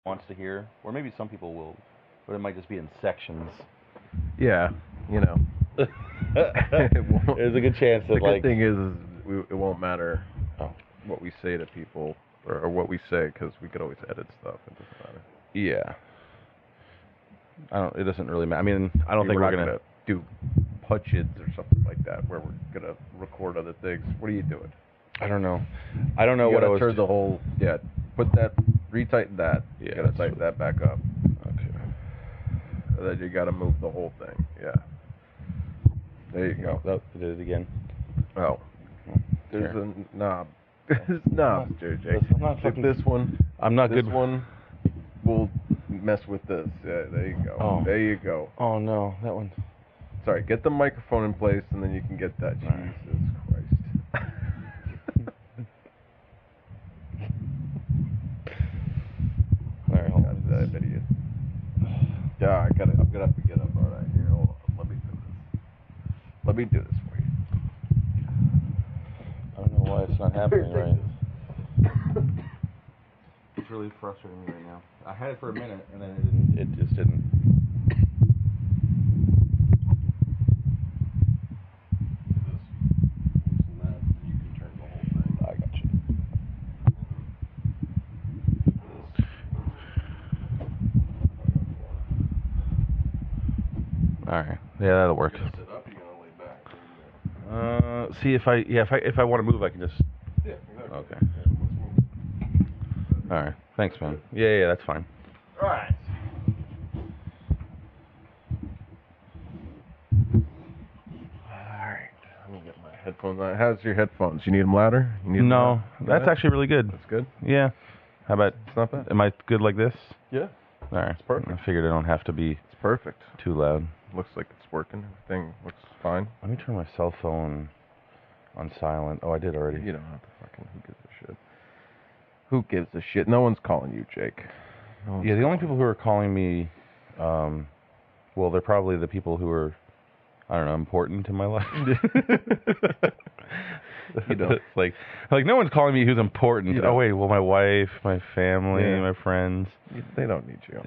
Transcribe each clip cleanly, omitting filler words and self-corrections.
wants to hear, or maybe some people will, but it might just be in sections. Yeah, you know. There's a good chance that the good thing is it won't matter what we say to people or what we say, because we could always edit stuff. It doesn't matter. Yeah. It doesn't really matter. I mean, I don't think we're gonna do punches or something like that where we're gonna record other things. What are you doing? I don't know. I don't know what I was. Turn the whole. Yeah. Put that. Retighten that. Yeah. You gotta tighten that back up. Okay. And then you gotta move the whole thing. Yeah. There you go. Oh, I did it again. Oh. There's a knob. There's knobs, JJ. I'm not fucking, this one. I'm not this good. This one will mess with this. Yeah, there you go. Oh. There you go. Oh no, that one. Sorry, get the microphone in place and then you can get that. Jesus Christ. Alright, hold on. That idiot. Yeah, I'm gonna have to get up. Alright, here, hold on. Let me do this for you. I don't know why it's not happening right. It's really frustrating me right now. I had it for a minute and then it just didn't. I got you. Alright. Yeah, that'll work. See if I want to move, I can just. Yeah, exactly. Okay. All right. Thanks, man. Yeah, that's fine. All right. Let me get my headphones on. How's your headphones? You need them louder? No, that's actually really good. That's good? Yeah. How about? It's not bad. Am I good like this? Yeah. All right. It's perfect. I figured I don't have to be. It's perfect. Too loud. Looks like it's working. Everything looks fine. Let me turn my cell phone on silent. Oh, I did already. You don't have to fucking. Who gives a shit? Who gives a shit? No one's calling you, Jake. Yeah, the only people who are calling me, well, they're probably the people who are, I don't know, important in my life. You know, it's like no one's calling me who's important. You know. Oh wait, well, my wife, my family, my friends. They don't need you.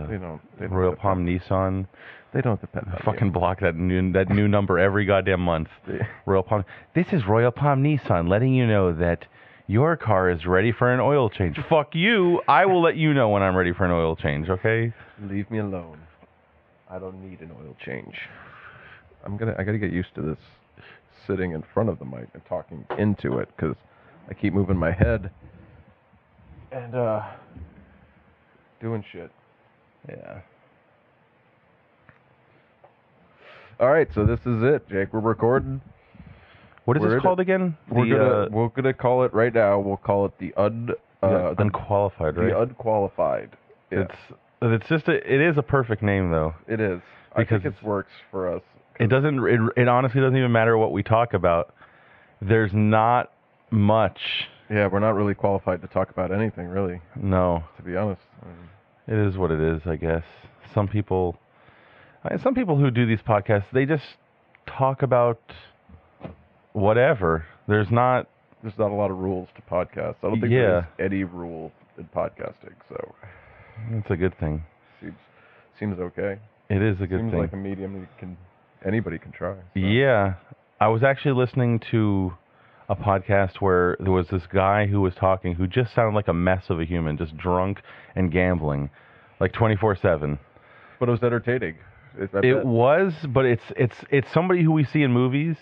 They don't Royal Palm Nissan. They don't depend on fucking you. block that new number every goddamn month. Yeah. Royal Palm. This is Royal Palm Nissan letting you know that your car is ready for an oil change. Fuck you. I will let you know when I'm ready for an oil change, okay? Leave me alone. I don't need an oil change. I gotta get used to this sitting in front of the mic and talking into it, because I keep moving my head and doing shit. Yeah. All right, so this is it, Jake. We're recording. What is this called again? We're gonna call it right now. We'll call it the Unqualified, right? The Unqualified. Yeah. It is a perfect name though. It is. Because I think it works for us. It honestly doesn't even matter what we talk about. There's not much. Yeah, we're not really qualified to talk about anything, really. No. To be honest. It is what it is, I guess. Some people who do these podcasts, they just talk about whatever. There's not a lot of rules to podcasts. I don't think there's any rule in podcasting, so it's a good thing. Seems okay. It is a good thing. Seems like a medium anybody can try. So. Yeah. I was actually listening to a podcast where there was this guy who was talking who just sounded like a mess of a human, just drunk and gambling, like 24/7. But it was entertaining. It was, but it's somebody who we see in movies,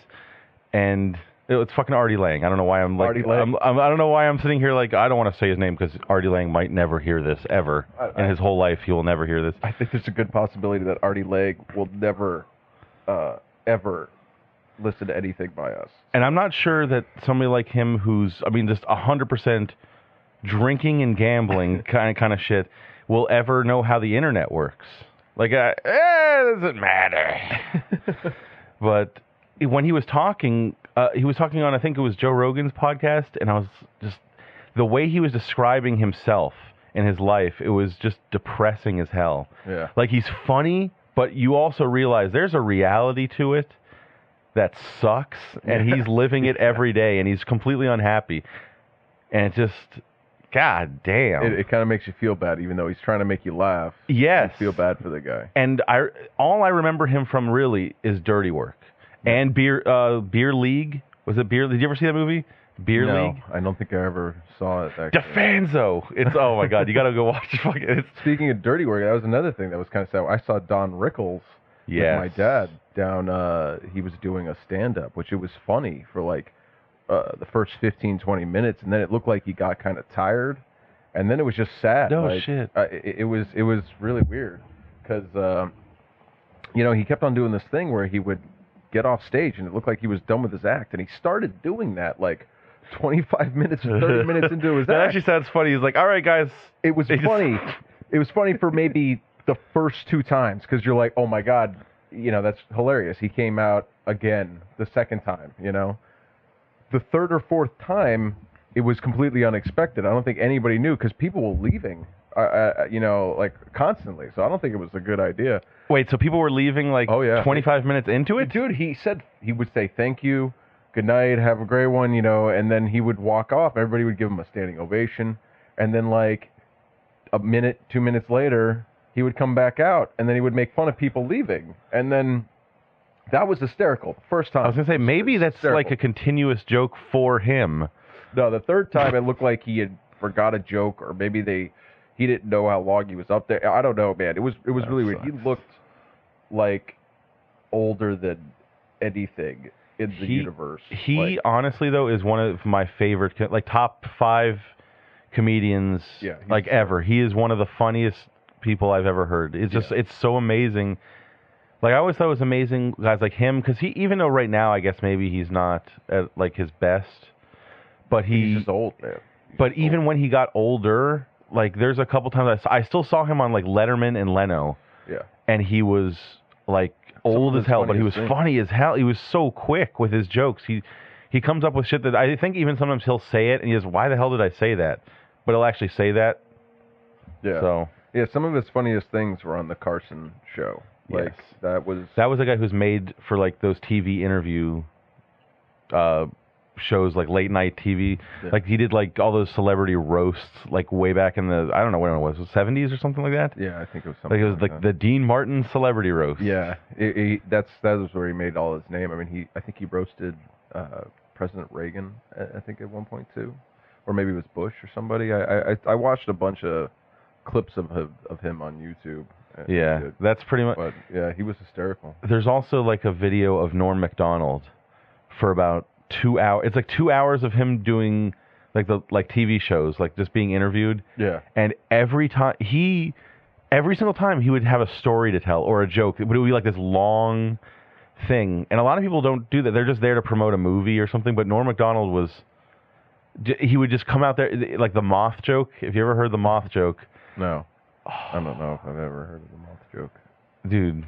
and it's fucking Artie Lang. I don't know why I'm like, I don't know why I'm sitting here like, I don't want to say his name because Artie Lang might never hear this ever. In his whole life, he will never hear this. I think there's a good possibility that Artie Lang will never, ever listen to anything by us. And I'm not sure that somebody like him who's, just 100% drinking and gambling kind of shit will ever know how the internet works. Like, it doesn't matter. But when he was talking on, I think it was Joe Rogan's podcast, and I was just, the way he was describing himself and his life, it was just depressing as hell. Yeah. Like, he's funny, but you also realize there's a reality to it that sucks, and he's living it every day, and he's completely unhappy. And it just, God damn. It kind of makes you feel bad, even though he's trying to make you laugh. Yes. You feel bad for the guy. And all I remember him from really is Dirty Work and Beer League. Was it Beer? Did you ever see that movie? Beer League? I don't think I ever saw it. Actually. Defanzo. It's oh my god, you gotta go watch it. Fucking. Speaking of Dirty Work, that was another thing that was kind of sad. I saw Don Rickles with my dad down. He was doing a stand-up, which it was funny for like the first 15, 20 minutes, and then it looked like he got kind of tired, and then it was just sad. No like, shit. It was really weird because he kept on doing this thing where he would get off stage and it looked like he was done with his act, and he started doing that like 25 minutes or 30 minutes into his that act. actually sounds funny. He's like, all right, guys. It was funny. It was funny for maybe the first 2 times because you're like, oh my God, that's hilarious. He came out again the second time, The third or fourth time, it was completely unexpected. I don't think anybody knew because people were leaving, like constantly. So I don't think it was a good idea. Wait, so people were leaving like 25 minutes into it? Dude, he would say thank you, good night, have a great one, and then he would walk off. Everybody would give him a standing ovation. And then like a minute, 2 minutes later, he would come back out and then he would make fun of people leaving. And then that was hysterical. The first time. I was going to say, maybe that's hysterical. like a continuous joke for him. No, the third time it looked like he had forgot a joke, or maybe he didn't know how long he was up there. I don't know, man. It was really weird. He looked like older than anything in the universe. He honestly though is one of my favorite, like top 5 comedians like ever. He is one of the funniest people I've ever heard. It's just it's so amazing. Like I always thought it was amazing guys like him because even though right now I guess maybe he's not at like his best, but he's just old, man. But even when he got older, like there's a couple times I still saw him on like Letterman and Leno. Yeah. And he was like old as hell, but he was funny as hell. He was so quick with his jokes. He comes up with shit that I think even sometimes he'll say it and he goes, why the hell did I say that? But he'll actually say that. Yeah. So yeah, some of his funniest things were on the Carson show. Like that was a guy who's made for like those TV interview shows, like late night TV. Yeah. Like he did like all those celebrity roasts, like way back in the I don't know when it was 70s or something like that. Yeah, I think it was something. Like it was like the Dean Martin celebrity roast. Yeah, that was where he made all his name. I mean, I think he roasted President Reagan. I think at one point too, or maybe it was Bush or somebody. I watched a bunch of clips of him on YouTube. Yeah, that's pretty much. But yeah, he was hysterical. There's also like a video of Norm Macdonald for about 2 hours. It's like 2 hours of him doing like TV shows, like just being interviewed. Yeah. And every single time he would have a story to tell or a joke. It would be like this long thing. And a lot of people don't do that. They're just there to promote a movie or something. But Norm Macdonald he would just come out there like the moth joke. If you ever heard the moth joke? No. I don't know if I've ever heard of the moth joke. Dude,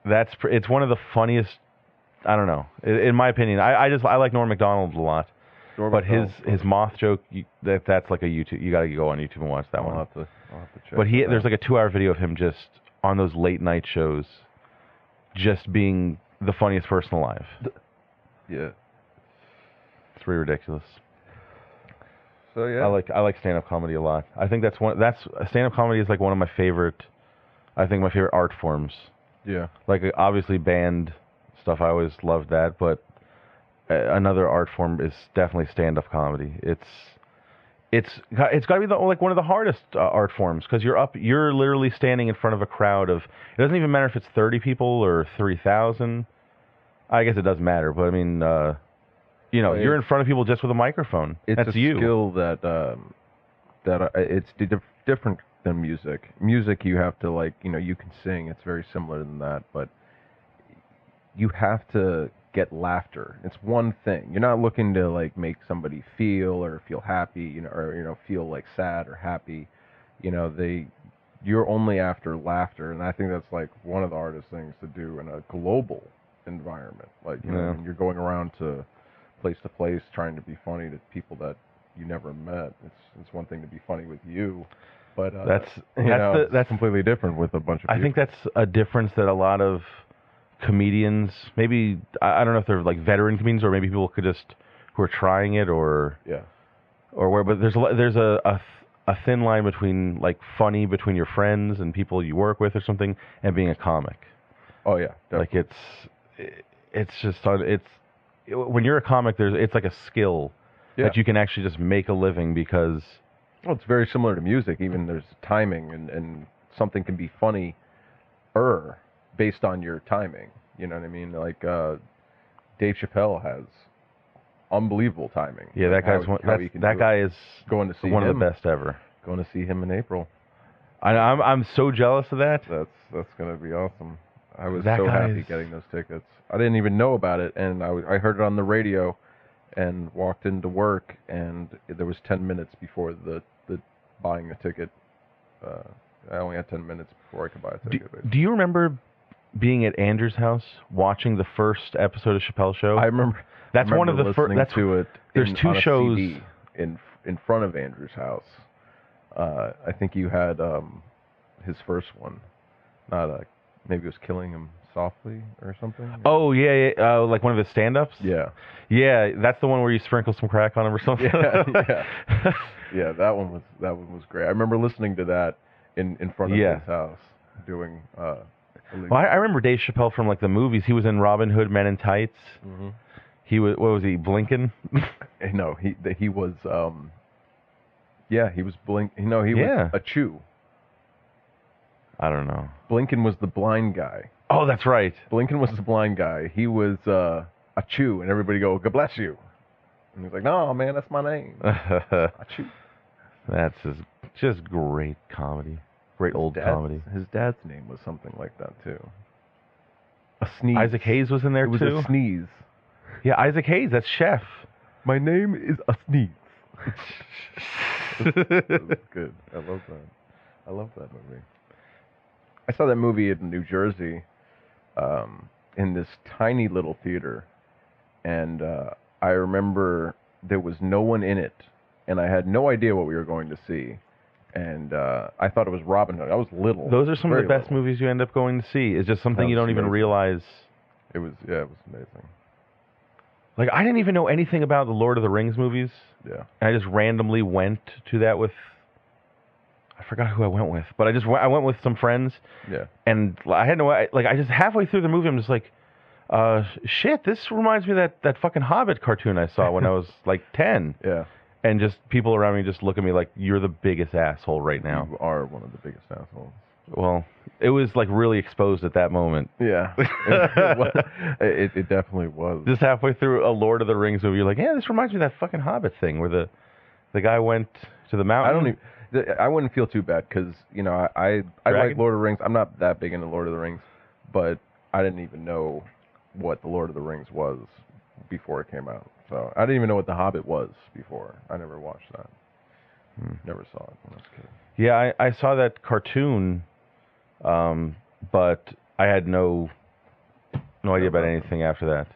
it's one of the funniest. I don't know. In my opinion, I like Norm Macdonald a lot. But his moth joke, that's like a YouTube. You got to go on YouTube and watch that one. I'll have to check. But there's like a 2-hour video of him just on those late night shows, just being the funniest person alive. Yeah, it's pretty ridiculous. So yeah, I like stand-up comedy a lot. I think stand-up comedy is like one of my favorite. I think my favorite art forms. Yeah, like obviously band stuff. I always loved that, but another art form is definitely stand-up comedy. It's got to be one of the hardest art forms because you're literally standing in front of a crowd of. It doesn't even matter if it's 30 people or 3,000. I guess it doesn't matter, but I mean. You're in front of people just with a microphone. That's you. It's a skill that it's different than music. Music, you have to you can sing. It's very similar than that, but you have to get laughter. It's one thing. You're not looking to make somebody feel happy, or feel like sad or happy. You're only after laughter, and I think that's one of the hardest things to do in a global environment. When you're going around to place trying to be funny to people that you never met. It's one thing to be funny with you, but that's completely different with a bunch of people. I think that's a difference that a lot of comedians, maybe I don't know if they're veteran comedians or maybe people who are trying it or or where, but there's a thin line between like funny between your friends and people you work with or something, and being a comic. Oh yeah, definitely. Like it's just when you're a comic, it's like a skill that you can actually just make a living because. Well, it's very similar to music. Even there's timing, and something can be funny, based on your timing. You know what I mean? Like Dave Chappelle has unbelievable timing. Yeah, that guy's that guy is going to see one him, of the best ever. Going to see him in April. I'm so jealous of that. That's going to be awesome. I was so happy getting those tickets. I didn't even know about it, and I heard it on the radio, and walked into work, and there was 10 minutes before the buying a ticket. I only had 10 minutes before I could buy a ticket. Do you remember being at Andrew's house watching the first episode of Chappelle's Show? I remember. That's one of the first. That's to it. There's two shows CD in front of Andrew's house. I think you had his first one, not maybe it was Killing Him Softly or something. Oh yeah. Like one of his stand-ups. Yeah, that's the one where you sprinkle some crack on him or something. Yeah. That one was great. I remember listening to that in front of his house doing. Well, I remember Dave Chappelle from like the movies. He was in Robin Hood Men in Tights. Mm-hmm. He was, what was he, Blinken? No, he was. He was Blink. No, he was a Chew. I don't know. Blinken was the blind guy. Oh, that's right. Blinken was the blind guy. He was a Chew, and everybody go, God bless you. And he's like, no, man, that's my name. A Chew. That's just great comedy. Great old comedy. His dad's name was something like that, too. A Sneeze. Isaac Hayes was in there, too? It was a Sneeze. Yeah, Isaac Hayes, that's Chef. My name is a Sneeze. That was good. I love that. I love that movie. I saw that movie in New Jersey, in this tiny little theater, and I remember there was no one in it, and I had no idea what we were going to see, and I thought it was Robin Hood. I was little. Those are some of the best movies you end up going to see. It's just something you don't even realize. It was amazing. Like, I didn't even know anything about the Lord of the Rings movies. Yeah. And I just randomly went to that with, I forgot who I went with, but I went with some friends. Yeah. And I had I just halfway through the movie, I'm just like, shit, this reminds me of that fucking Hobbit cartoon I saw when I was like 10. Yeah. And just people around me just look at me like, you're the biggest asshole right now. You are one of the biggest assholes. Well, it was like really exposed at that moment. Yeah. It definitely was. Just halfway through a Lord of the Rings movie, you're like, yeah, this reminds me of that fucking Hobbit thing where the guy went to the mountain. I wouldn't feel too bad because, I like Lord of the Rings. I'm not that big into Lord of the Rings, but I didn't even know what the Lord of the Rings was before it came out. So I didn't even know what the Hobbit was before. I never watched that. Never saw it when I was a kid. Yeah, I saw that cartoon, but I had no idea about anything after that.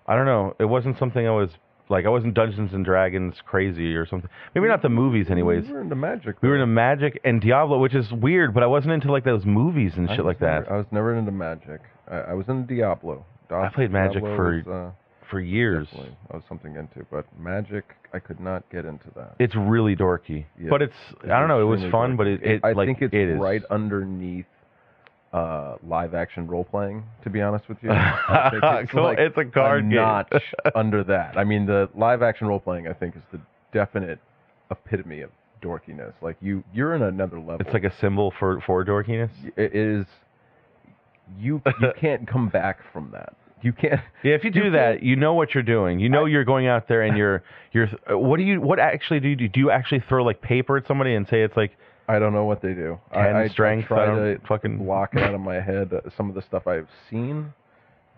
I don't know. It wasn't something I wasn't Dungeons and Dragons crazy or something. Maybe not the movies, anyways. We were into Magic. We were into Magic and Diablo, which is weird, but I wasn't into like those movies and shit like that. I was never into Magic. I was into Diablo. I played Magic for years. Definitely, I was something into, but Magic, I could not get into that. It's really dorky, but I don't know. It was fun, but I think it's right underneath live action role playing. To be honest with you, I think it's a card game. Notch under that. I mean, the live action role playing, I think, is the definite epitome of dorkiness. Like you're in another level. It's like a symbol for dorkiness. It is. You can't come back from that. You can't. Yeah, if you do that, you know what you're doing. You know you're going out there and you're. What actually do you do? Do you actually throw like paper at somebody and say it's like? I don't know what they do. 10 strength. I try to fucking block it out of my head. Some of the stuff I've seen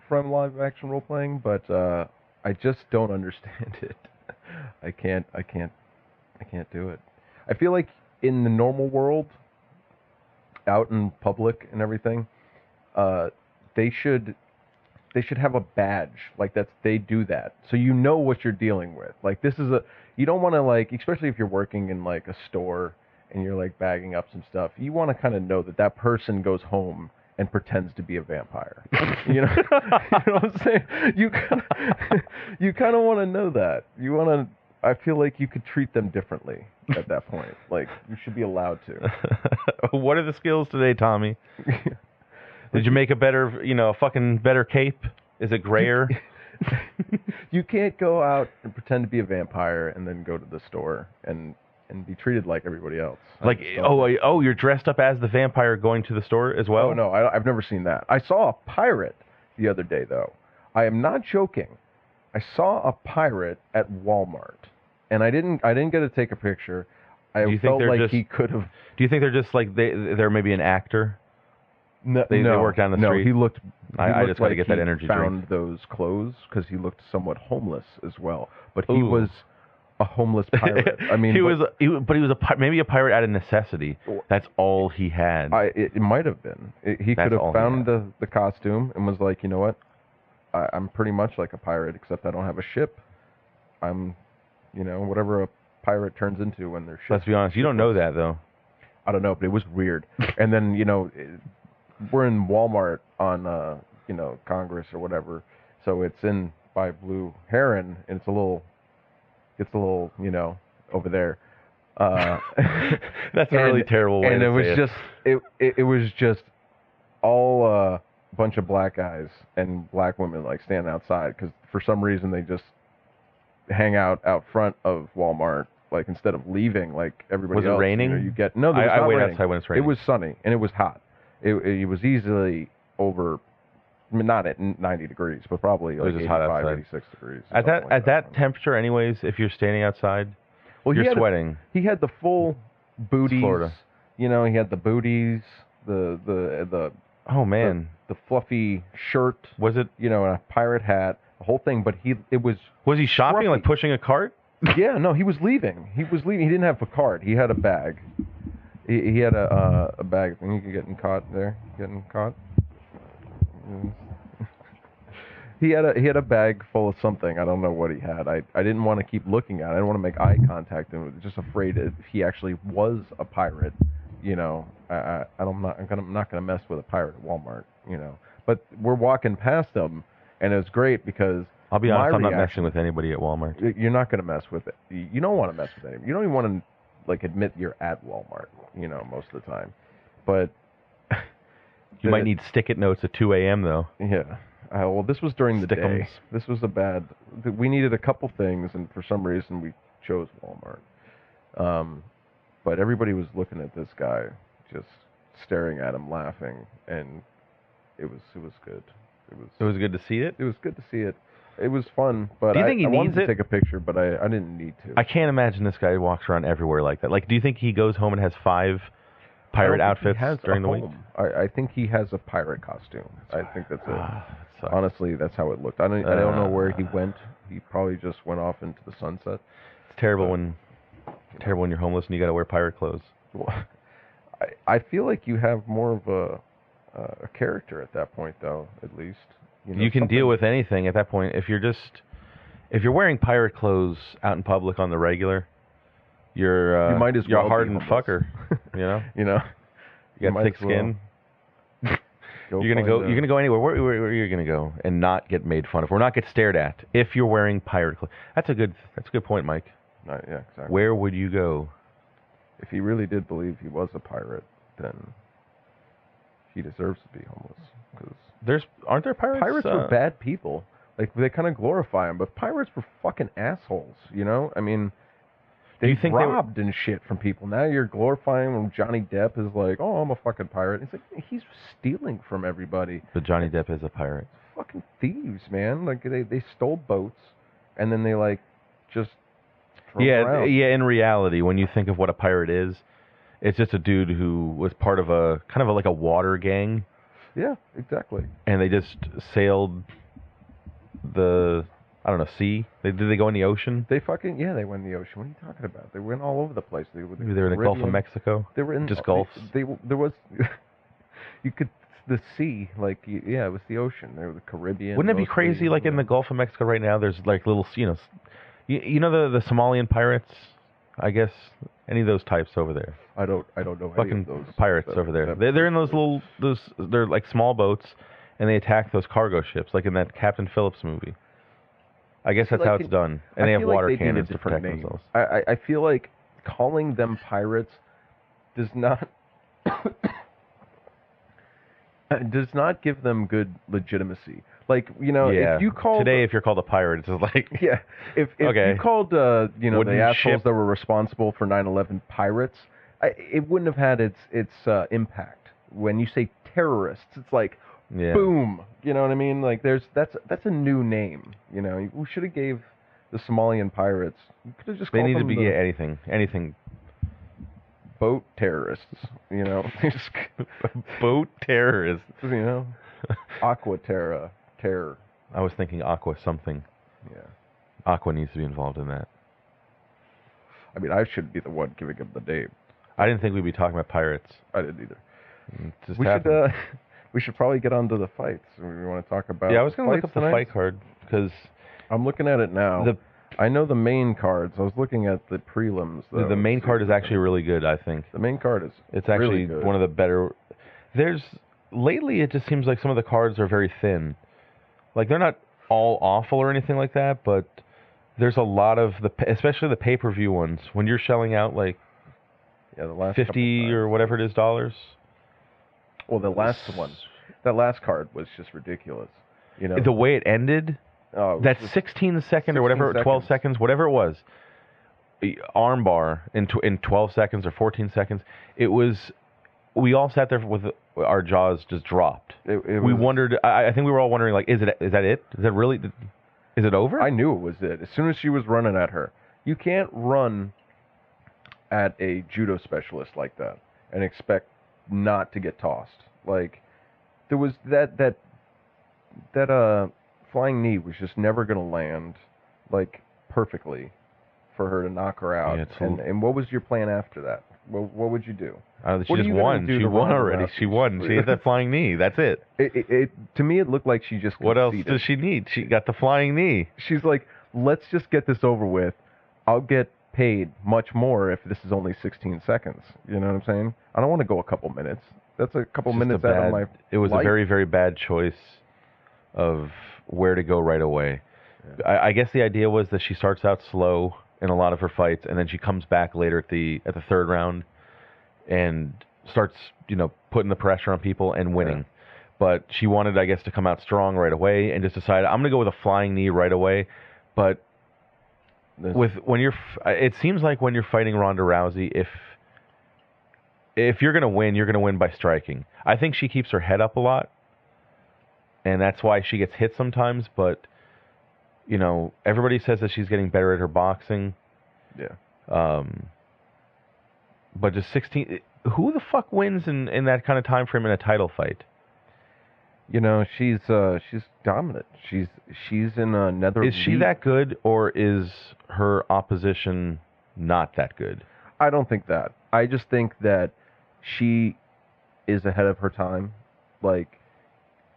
from live action role playing, but I just don't understand it. I can't do it. I feel like in the normal world, out in public and everything, they should have a badge like they do that, so you know what you're dealing with. Like you don't want to like, especially if you're working in like a store and you're like bagging up some stuff, you want to kind of know that person goes home and pretends to be a vampire. You know what I'm saying? You kind of want to know that. You want I feel like you could treat them differently at that point. Like, you should be allowed to. What are the skills today, Tommy? Did you make a better, a fucking better cape? Is it grayer? You can't go out and pretend to be a vampire and then go to the store and be treated like everybody else. Like, you're dressed up as the vampire going to the store as well? Oh, no, I've never seen that. I saw a pirate the other day, though. I am not joking. I saw a pirate at Walmart, and I didn't get to take a picture. I felt like he could have. Do you think they're just like they're maybe an actor? No, they work down the street. No, he looked. I just got to get that energy drink. Found those clothes because he looked somewhat homeless as well, but he was a homeless pirate. I mean, he was maybe a pirate out of necessity. That's all he had. It might have been. He could have found the costume and was like, you know what, I'm pretty much like a pirate, except I don't have a ship. I'm, whatever a pirate turns into when they're ships. Let's be honest, you don't know that though. I don't know, but it was weird. And then we're in Walmart on Congress or whatever, so it's in by Blue Heron, and it's a little over there. That's a really terrible way to say it. And it was just all a bunch of black guys and black women like standing outside because for some reason they just hang out front of Walmart. Like instead of leaving like everybody else. Was it raining? I wait outside when it's raining. It was sunny and it was hot. It was easily over, not at 90 degrees, but probably like 85, 86 degrees. At that temperature, anyways, if you're standing outside, you're sweating. He had the full booties. Florida. He had the booties, the oh man, the fluffy shirt. Was it a pirate hat, the whole thing? But was he shopping scruffy. Like pushing a cart? Yeah, no, he was leaving. He didn't have a cart. He had a bag. He had a bag. I think you're getting caught there. Getting caught. He had a bag full of something. I don't know what he had. I didn't want to keep looking at it. I didn't want to make eye contact. I was just afraid if he actually was a pirate. I'm not gonna mess with a pirate at Walmart. But we're walking past them, and it was great because. I'll be honest, I'm not messing with anybody at Walmart. You're not going to mess with it. You don't want to mess with anybody. You don't even want to, like, admit you're at Walmart, most of the time. But... you might need stick-it notes at 2 a.m., though. Yeah. Well, this was during the day. This was we needed a couple things, and for some reason we chose Walmart. But everybody was looking at this guy, just staring at him, laughing, and it was good. It was good to see it? It was good to see it. It was fun, but do you think he I wanted needs to take a picture, but I didn't need to. I can't imagine this guy walks around everywhere like that. Like, do you think he goes home and has 5 pirate outfits during the week? I think he has a pirate costume. I think that's it. Honestly, that's how it looked. I don't know where he went. He probably just went off into the sunset. It's terrible when you're homeless and you got to wear pirate clothes. Well, I feel like you have more of a character at that point, though. At least. You can deal with anything at that point. If you're wearing pirate clothes out in public on the regular, you're you might as well a hardened fucker. You got thick skin. You're gonna go anywhere. Where are you gonna go and not get made fun of, or not get stared at if you're wearing pirate clothes? That's a good point, Mike. Yeah, exactly. Where would you go? If he really did believe he was a pirate, then he deserves to be homeless. Because aren't there pirates? Pirates are bad people. Like, they kind of glorify them, but pirates were fucking assholes. I mean, they robbed and shit from people. Now you're glorifying when Johnny Depp is like, "Oh, I'm a fucking pirate." It's like he's stealing from everybody. But Johnny Depp is a pirate. Fucking thieves, man. Like they stole boats, and then they just throw them around. Yeah. In reality, when you think of what a pirate is, it's just a dude who was part of a kind of like a water gang. Yeah, exactly. And they just sailed the, sea? Did they go in the ocean? They went in the ocean. What are you talking about? They went all over the place. Maybe they were in the Gulf of Mexico? They were in... Just Gulfs? There was... You could... The sea, it was the ocean. There was the Caribbean. Wouldn't it be crazy, like in the Gulf of Mexico right now, there's like little, the Somalian pirates, I guess, any of those types over there? I don't know fucking any of those pirates over there. They're in they're like small boats, and they attack those cargo ships, like in that Captain Phillips movie. I guess that's like how it's done. And they have feel like water they need a cannons to different protect name. themselves. I feel like calling them pirates does not does not give them good legitimacy. Like, if you called today, if you're called a pirate, it's like yeah, if Okay. you called Wooden the assholes ship. that were responsible for 9/11 pirates, it wouldn't have had its impact. When you say terrorists, it's like boom. You know what I mean? Like that's a new name. We should have gave the Somalian pirates. You could have just they called need to them be the anything. boat terrorists. Just, Boat terrorists. Aqua Terra terror. I was thinking Aqua something. Yeah. Aqua needs to be involved in that. I mean, I should be the one giving him the name. I didn't think we'd be talking about pirates. I didn't either. It just We happened. we should probably get onto the fights. We want to talk about. Yeah, I was going to look fights up the tonight. fight card because I'm looking at it now. I know the main cards. I was looking at the prelims. Though, the main card is actually really good. I think the main card is. It's actually really good. one of the better. Lately, it just seems like some of the cards are very thin. Like they're not all awful or anything like that, but there's a lot of especially the pay-per-view ones when you're shelling out like the last $50 or whatever it is dollars. Well, the last one, that last card was just ridiculous. The way it ended. That 16 second or whatever, 12 seconds, whatever it was, armbar in 12 seconds or 14 seconds. It was. We all sat there with our jaws just dropped. We wondered. I think we were all wondering, like, is that it? Is that really? Is it over? I knew it was it. As soon as she was running at her, you can't run at a judo specialist like that and expect not to get tossed. Like there was that flying knee was just never going to land like perfectly for her to knock her out. Yeah, and what was your plan after that? What would you do? She just won. She won already. She won. She hit that flying knee. That's it. To me, it looked like she just What else conceded. does she need? She got the flying knee. She's like, let's just get this over with. I'll get paid much more if this is only 16 seconds. You know what I'm saying? I don't want to go a couple minutes. That's a couple minutes out of my It was life. a very, very bad choice of where to go right away. Yeah. I guess the idea was that she starts out slow in a lot of her fights, and then she comes back later at the third round and starts, putting the pressure on people and winning. Yeah. But she wanted, I guess, to come out strong right away and just decided, I'm going to go with a flying knee right away. But it seems like when you're fighting Ronda Rousey, if you're going to win by striking. I think she keeps her head up a lot, and that's why she gets hit sometimes. But everybody says that she's getting better at her boxing. Yeah. But just 16. Who the fuck wins in that kind of time frame in a title fight? She's dominant. She's in another. Is she that good, or is her opposition not that good? I don't think that. I just think that she is ahead of her time. Like,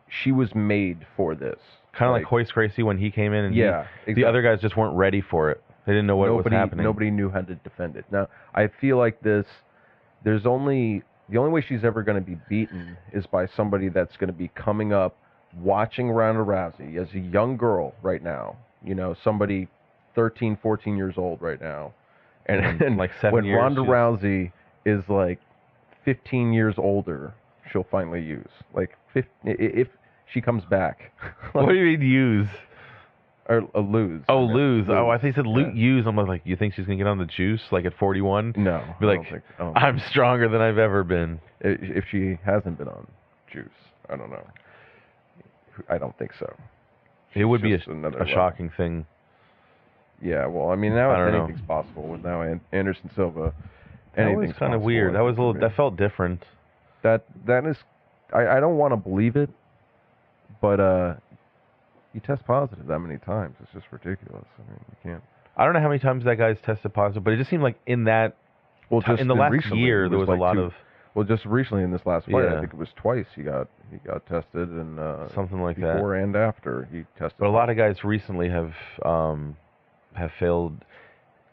she was made for this. Kind of like Hoist Gracie when he came in, and exactly. The other guys just weren't ready for it. They didn't know what was happening. Nobody knew how to defend it. Now, I feel like the only way she's ever going to be beaten is by somebody that's going to be coming up, watching Ronda Rousey as a young girl right now. Somebody 13, 14 years old right now. And like 7 when years. When Ronda Rousey is like 15 years older, she'll finally use. Like, if she comes back. What do you mean use? Or lose. Oh, lose. Oh, I think he said use. I'm like, you think she's going to get on the juice like at 41? No. Be like, I'm stronger than I've ever been. If she hasn't been on juice, I don't know. I don't think so. It would be a shocking thing. Yeah, well, I mean, now anything's possible with now Anderson Silva. That was kind of weird. That was a little. That felt different. That is, I don't want to believe it, but you test positive that many times. It's just ridiculous. I mean, you can't. I don't know how many times that guy's tested positive, but it just seemed like in that. Well, just in the last year, there was like a lot of. Well, just recently in this last fight, I think it was twice he got tested, and something like that. Before and after he tested. But a lot of guys recently have failed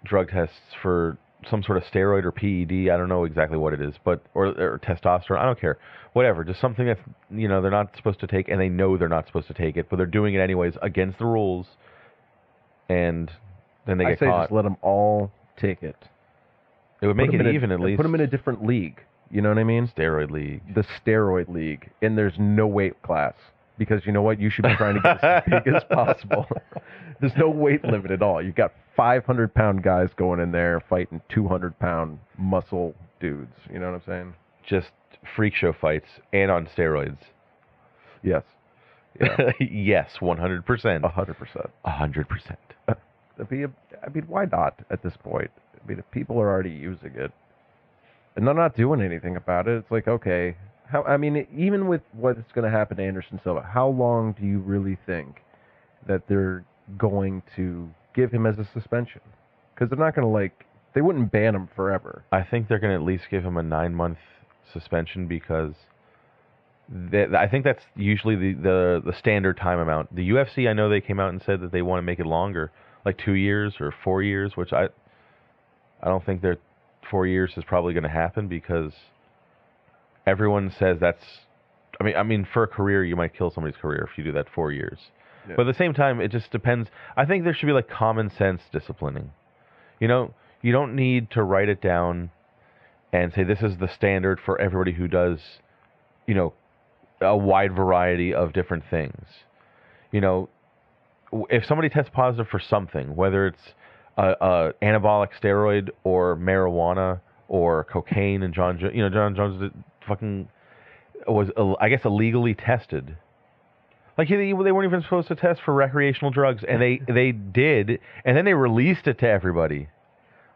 drug tests for some sort of steroid or PED. I don't know exactly what it is, but or testosterone. I don't care. Whatever. Just something that they're not supposed to take, and they know they're not supposed to take it, but they're doing it anyways against the rules. and then they I get say caught. just let them all take it. It would make it even at least. Put them in a different league. You know what I mean? Steroid league. The steroid league, and there's no weight class because you know what? You should be trying to get as big as possible. There's no weight limit at all. You've got 500-pound guys going in there fighting 200-pound muscle dudes. You know what I'm saying? Just freak show fights and on steroids. Yes. Yeah. Yes, 100%. 100%. 100%. I mean, why not at this point? I mean, if people are already using it and they're not doing anything about it, it's like, okay. Even with what's going to happen to Anderson Silva, how long do you really think that they're going to give him as a suspension? Because they're not going to, they wouldn't ban him forever. I think they're going to at least give him a 9-month suspension because I think that's usually the standard time amount. The UFC, I know they came out and said that they want to make it longer, like 2 years or 4 years, which I don't think 4 years is probably going to happen because everyone says that's. I mean, for a career, you might kill somebody's career if you do that 4 years. Yeah. But at the same time, it just depends. I think there should be common sense disciplining. You don't need to write it down and say this is the standard for everybody who does, a wide variety of different things. If somebody tests positive for something, whether it's a anabolic steroid or marijuana or cocaine, and John Jones fucking was, I guess, illegally tested. They weren't even supposed to test for recreational drugs, and they did, and then they released it to everybody.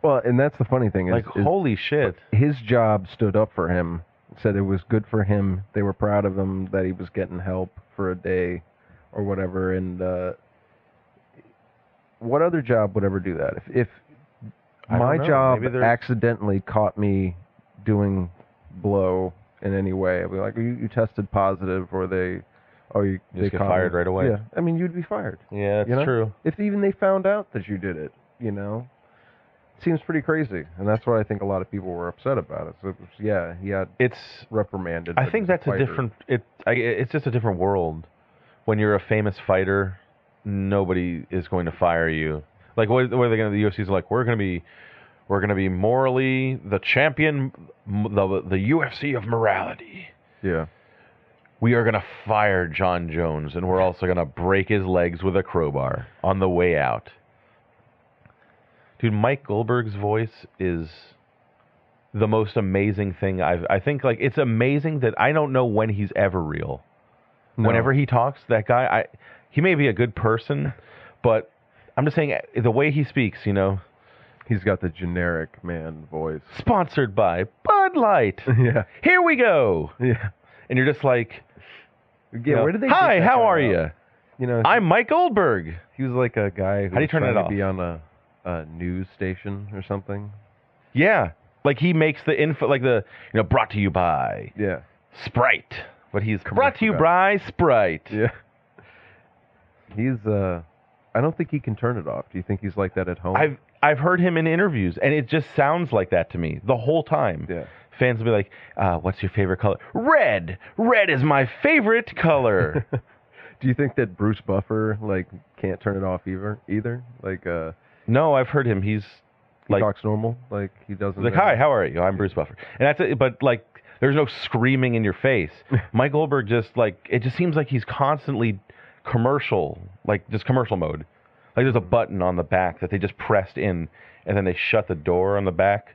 Well, and that's the funny thing is holy shit. His job stood up for him, said it was good for him. They were proud of him that he was getting help for a day or whatever. And what other job would ever do that? If my job accidentally caught me doing blow in any way, I'd be like, you tested positive, or they get fired right away. Yeah, I mean, you'd be fired. Yeah, that's true. If even they found out that you did it, seems pretty crazy, and that's why I think a lot of people were upset about it. So it's reprimanded. I think that's a different. It's just a different world. When you're a famous fighter, nobody is going to fire you. What are they going to? The UFC's like, we're going to be morally the champion, the UFC of morality. Yeah. We are going to fire John Jones, and we're also going to break his legs with a crowbar on the way out. Dude, Mike Goldberg's voice is the most amazing thing I think, it's amazing that I don't know when he's ever real. No. Whenever he talks, that guy, he may be a good person, but I'm just saying the way he speaks, He's got the generic man voice. Sponsored by Bud Light. Yeah. Here we go. Yeah. And you're just like, where did they hi, how are you? I'm Mike Goldberg. He was like a guy who How do you turn it off? To be on a news station or something. Yeah, he makes the info, brought to you by Sprite, but he's brought to you by Sprite. Yeah, he's I don't think he can turn it off. Do you think he's like that at home? I've heard him in interviews, and it just sounds like that to me the whole time. Yeah, fans will be like, "What's your favorite color?" Red. Red is my favorite color. Do you think that Bruce Buffer can't turn it off either? No, I've heard him. He talks normal. He doesn't. Hi, how are you? I'm Bruce Buffer. And that's it. But there's no screaming in your face. Mike Goldberg just it just seems like he's constantly commercial, just commercial mode. There's a button on the back that they just pressed in, and then they shut the door on the back,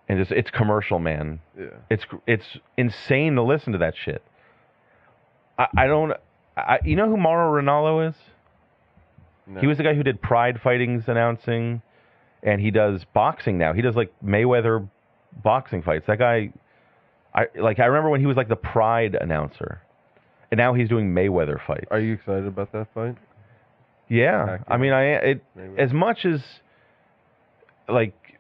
and it's commercial, man. Yeah. It's insane to listen to that shit. You know who Mauro Ranallo is? No. He was the guy who did Pride Fightings announcing, and he does boxing now. He does Mayweather boxing fights. That guy, I remember when he was the Pride announcer, and now he's doing Mayweather fights. Are you excited about that fight? Yeah, I mean, as much as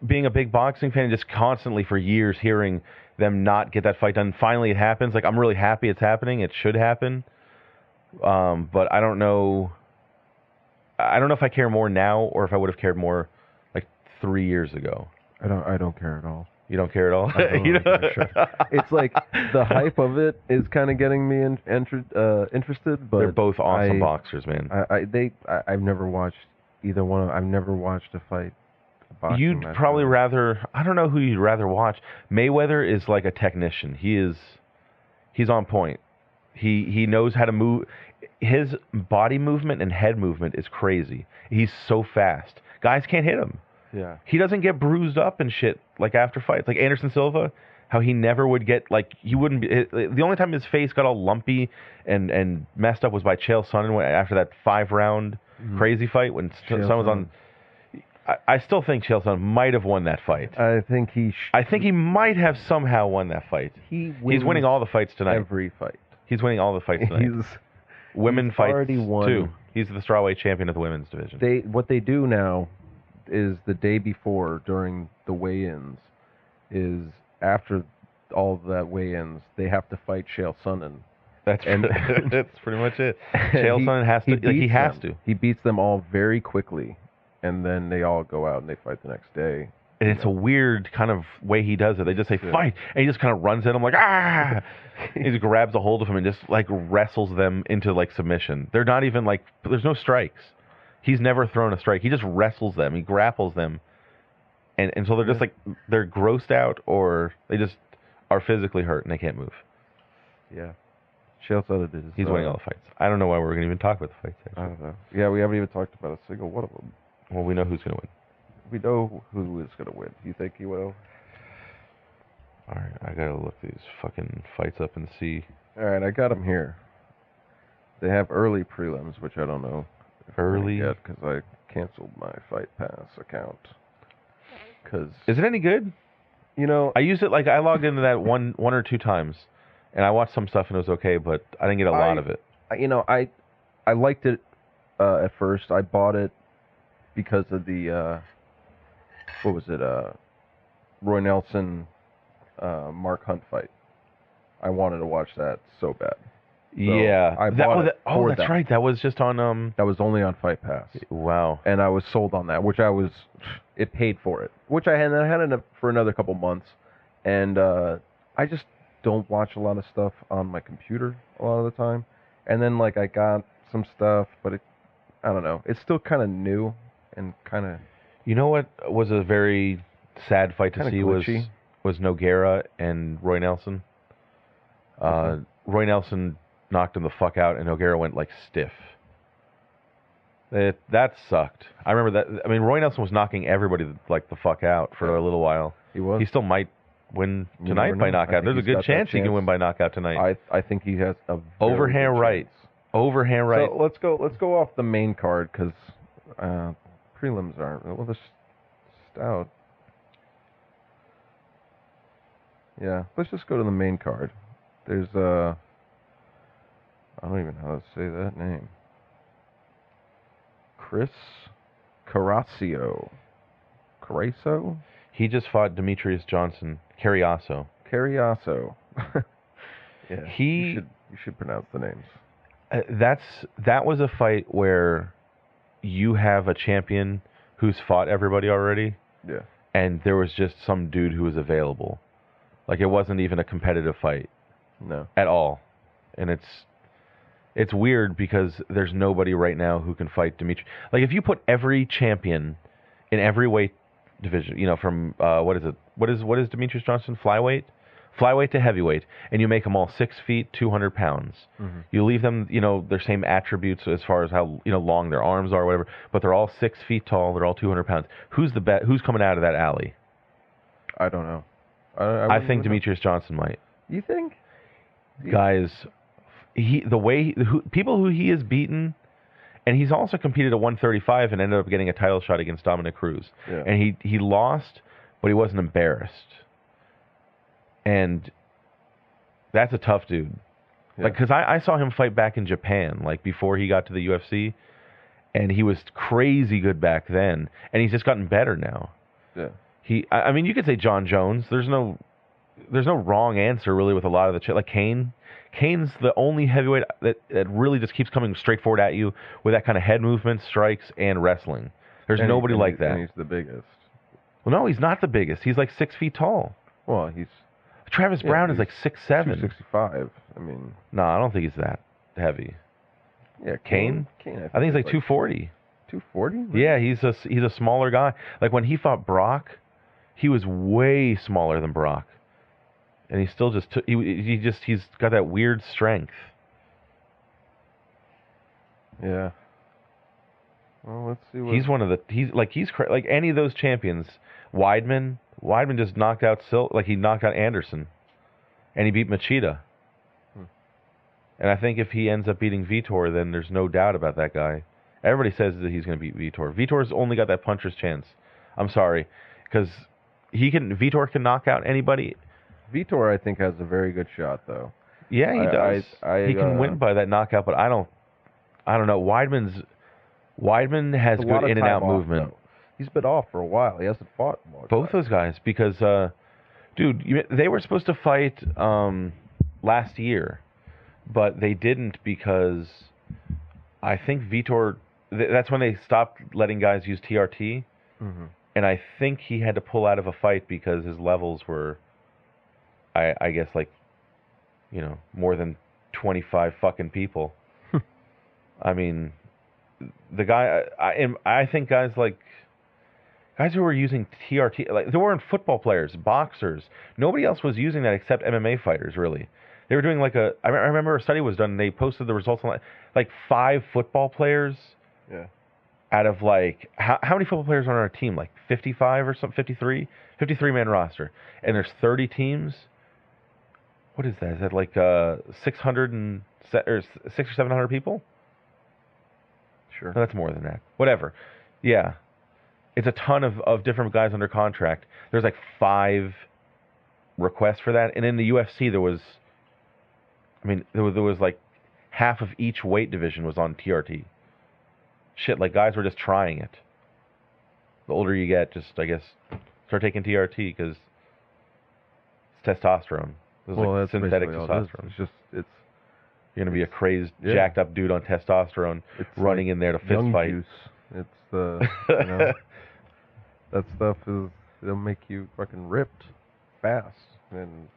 being a big boxing fan, just constantly for years hearing them not get that fight done. Finally, it happens. I'm really happy it's happening. It should happen, but I don't know. I don't know if I care more now or if I would have cared more 3 years ago. I don't care at all. You don't care at all? It's the hype of it is kind of getting me interested, but they're both awesome boxers, man. I've never watched either one. I've never watched a fight. A boxing You'd match probably ever. rather. I don't know who you'd rather watch. Mayweather is like a technician. He's on point. He knows how to move. His body movement and head movement is crazy. He's so fast. Guys can't hit him. Yeah. He doesn't get bruised up and shit like after fights. Like Anderson Silva, how he never would get like he wouldn't be. The only time his face got all lumpy and messed up was by Chael Sonnen after that 5-round crazy fight when Sonnen was on. I still think Chael Sonnen might have won that fight. I think I think he might have somehow won that fight. He's winning all the fights tonight. Every fight. He's winning all the fights tonight. Women fights already won. too. He's the strawweight champion of the women's division. What they do now is the day before during the weigh-ins is after all of that weigh-ins they have to fight Chael Sonnen. That's pretty much it. Chael Sonnen has to. He has to. He beats them all very quickly, and then they all go out and they fight the next day. And it's a weird kind of way he does it. They just say fight, and he just kind of runs at him like ah. He just grabs a hold of him and just like wrestles them into like submission. They're not even like there's no strikes. He's never thrown a strike. He just wrestles them. He grapples them, and so they're just like they're grossed out or they just are physically hurt and they can't move. Yeah, Chael Sonnen is. He's winning all the fights. I don't know why we're going to even talk about the fights. Actually. I don't know. Yeah, we haven't even talked about a single one of them. Well, we know who's going to win. We know who is going to win. You think he will? All right, I got to look these fucking fights up and see. All right, I got them here. They have early prelims, which I don't know if early yet because I canceled my Fight Pass account. Is it any good? You know, I used it like I logged into that one or two times, and I watched some stuff and it was okay, but I didn't get a lot of it. You know, I liked it at first. I bought it because of the what was it? Roy Nelson, Mark Hunt fight. I wanted to watch that so bad. So yeah, I bought it. That's right. That was just on That was only on Fight Pass. Wow. And I was sold on that, it paid for it, which I had for another couple months, and I just don't watch a lot of stuff on my computer a lot of the time. And then like I got some stuff, but I don't know. It's still kind of new and kind of. You know what was a very sad fight to see glitchy. was Nogueira and Roy Nelson. Roy Nelson knocked him the fuck out, and Nogueira went like stiff. That sucked. I remember that. I mean, Roy Nelson was knocking everybody like the fuck out for a little while. He was. He still might win tonight by knockout. There's a good chance he can win by knockout tonight. I think he has a overhand right. Overhand right. So let's go off the main card because prelims aren't. Well, they're stout. Yeah, let's just go to the main card. There's I don't even know how to say that name. Chris Carasso. He just fought Demetrius Johnson. Carriasso. Yeah. You should pronounce the names. That was a fight where you have a champion who's fought everybody already. Yeah. And there was just some dude who was available. Like it wasn't even a competitive fight. No. At all. And it's weird because there's nobody right now who can fight Demetrius. Like if you put every champion in every weight division, you know, from what is Demetrius Johnson? Flyweight to heavyweight, and you make them all 6 feet, 200 pounds. Mm-hmm. You leave them, you know, their same attributes as far as how, you know, long their arms are, or whatever, but they're all 6 feet tall. They're all 200 pounds. Who's coming out of that alley? I don't know. I think Demetrius Johnson might. You think? Guys, people who he has beaten, and he's also competed at 135 and ended up getting a title shot against Dominic Cruz. Yeah. And he lost, but he wasn't embarrassed. And that's a tough dude. Yeah. Like, because I saw him fight back in Japan, like before he got to the UFC, and he was crazy good back then, and he's just gotten better now. Yeah. I mean, you could say John Jones. There's no wrong answer really with a lot of the like Kane. Kane's the only heavyweight that really just keeps coming straight forward at you with that kind of head movement, strikes, and wrestling. There's nobody like that. And he's the biggest. Well, no, he's not the biggest. He's like 6 feet tall. Well, he's... Travis Brown is like 6'7". 265. I mean... No, I don't think he's that heavy. Yeah, Kane? I think he's like 240. 240? Yeah, he's a smaller guy. Like when he fought Brock, he was way smaller than Brock, and he still just took. He's got that weird strength. Yeah. Well, let's see what... He's one of the like any of those champions. Weidman just knocked out he knocked out Anderson, and he beat Machida. And I think if he ends up beating Vitor, then there's no doubt about that guy. Everybody says that he's going to beat Vitor. Vitor's only got that puncher's chance. I'm sorry, because Vitor can knock out anybody. Vitor, I think, has a very good shot, though. Yeah, he does. He can win by that knockout, but I don't know. Weidman has good in and out movement. Though. He's been off for a while. He hasn't fought much. Both those guys, because they were supposed to fight last year, but they didn't because I think Vitor. That's when they stopped letting guys use TRT, and I think he had to pull out of a fight because his levels were, I guess, more than 25 fucking people. I mean, the guy. I think guys who were using TRT, like there weren't football players, boxers. Nobody else was using that except MMA fighters, really. They were doing I remember a study was done and they posted the results on like 5 football players. Yeah. Out of how many football players are on our team? Like 55 or something, 53? 53-man roster. And there's 30 teams. What is that? Is that like 600 or 600 or 700 people? Sure. No, that's more than that. Whatever. Yeah. It's a ton of different guys under contract. There's like 5 requests for that. And in the UFC, there was like half of each weight division was on TRT. Shit, like guys were just trying it. The older you get, just, I guess, start taking TRT because it's testosterone. That's synthetic testosterone. You're going to be a crazed, jacked up dude on testosterone running in there to fist fight. Juice. It's that stuff it'll make you fucking ripped fast. And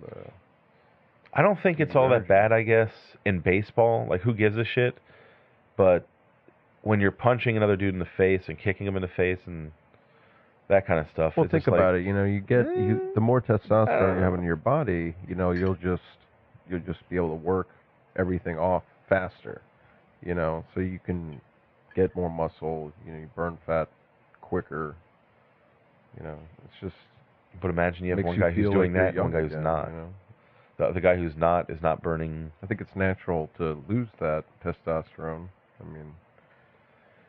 I don't think it's all that bad, I guess, in baseball. Like, who gives a shit? But when you're punching another dude in the face and kicking him in the face and that kind of stuff. Well, think about it. You get the more testosterone you have in your body, you'll just be able to work everything off faster. So you can get more muscle. You burn fat quicker. It's just. But imagine you have one guy who's doing that, and one guy who's not. The guy who's not is not burning. I think it's natural to lose that testosterone. I mean.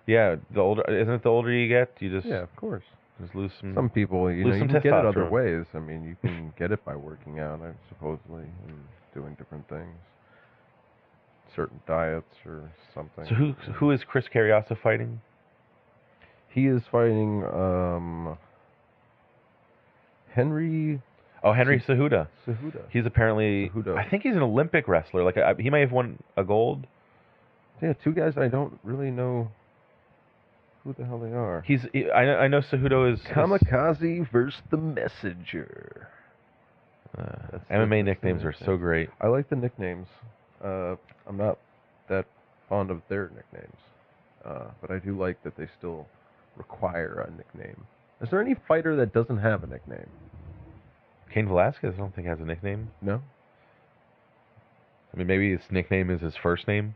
Yeah, isn't it the older you get, you just of course. Just lose some. Some people, you can get it other ways. I mean, you can get it by working out, supposedly, and doing different things, certain diets or something. So who is Chris Carriazo fighting? He is fighting Henry. Oh, Henry Cejudo. Cejudo. He's apparently. Cejudo. I think he's an Olympic wrestler. Like he may have won a gold. Yeah, 2 guys I don't really know who the hell they are. I know Cejudo is Kamikaze versus the Messenger. MMA nicknames are so great. I like the nicknames. I'm not that fond of their nicknames, but I do like that they still require a nickname. Is there any fighter that doesn't have a nickname? Cain Velasquez, I don't think has a nickname. No. I mean, maybe his nickname is his first name.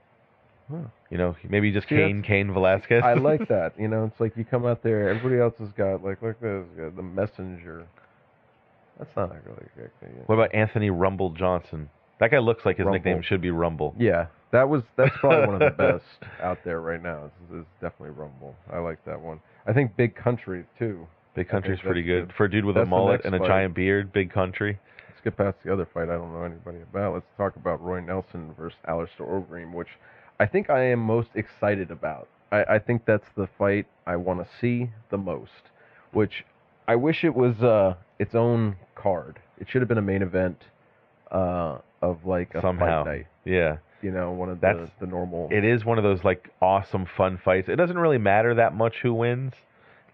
Huh. Maybe just Cain Velasquez. I like that. It's like you come out there, everybody else has got like this, the Messenger. That's not really good. What about Anthony Rumble Johnson? That guy looks like his Rumble. nickname should be Rumble. Yeah, that's probably one of the best out there right now. Is definitely Rumble. I like that one. I think Big Country too. Big Country's pretty good. For a dude with a mullet and a giant beard, Big Country. Let's get past the other fight I don't know anybody about. Let's talk about Roy Nelson versus Alistair Overeem, which I think I am most excited about. I think that's the fight I want to see the most, which I wish it was its own card. It should have been a main event of like a somehow. Fight night. Yeah. One of the normal. It is one of those like awesome fun fights. It doesn't really matter that much who wins.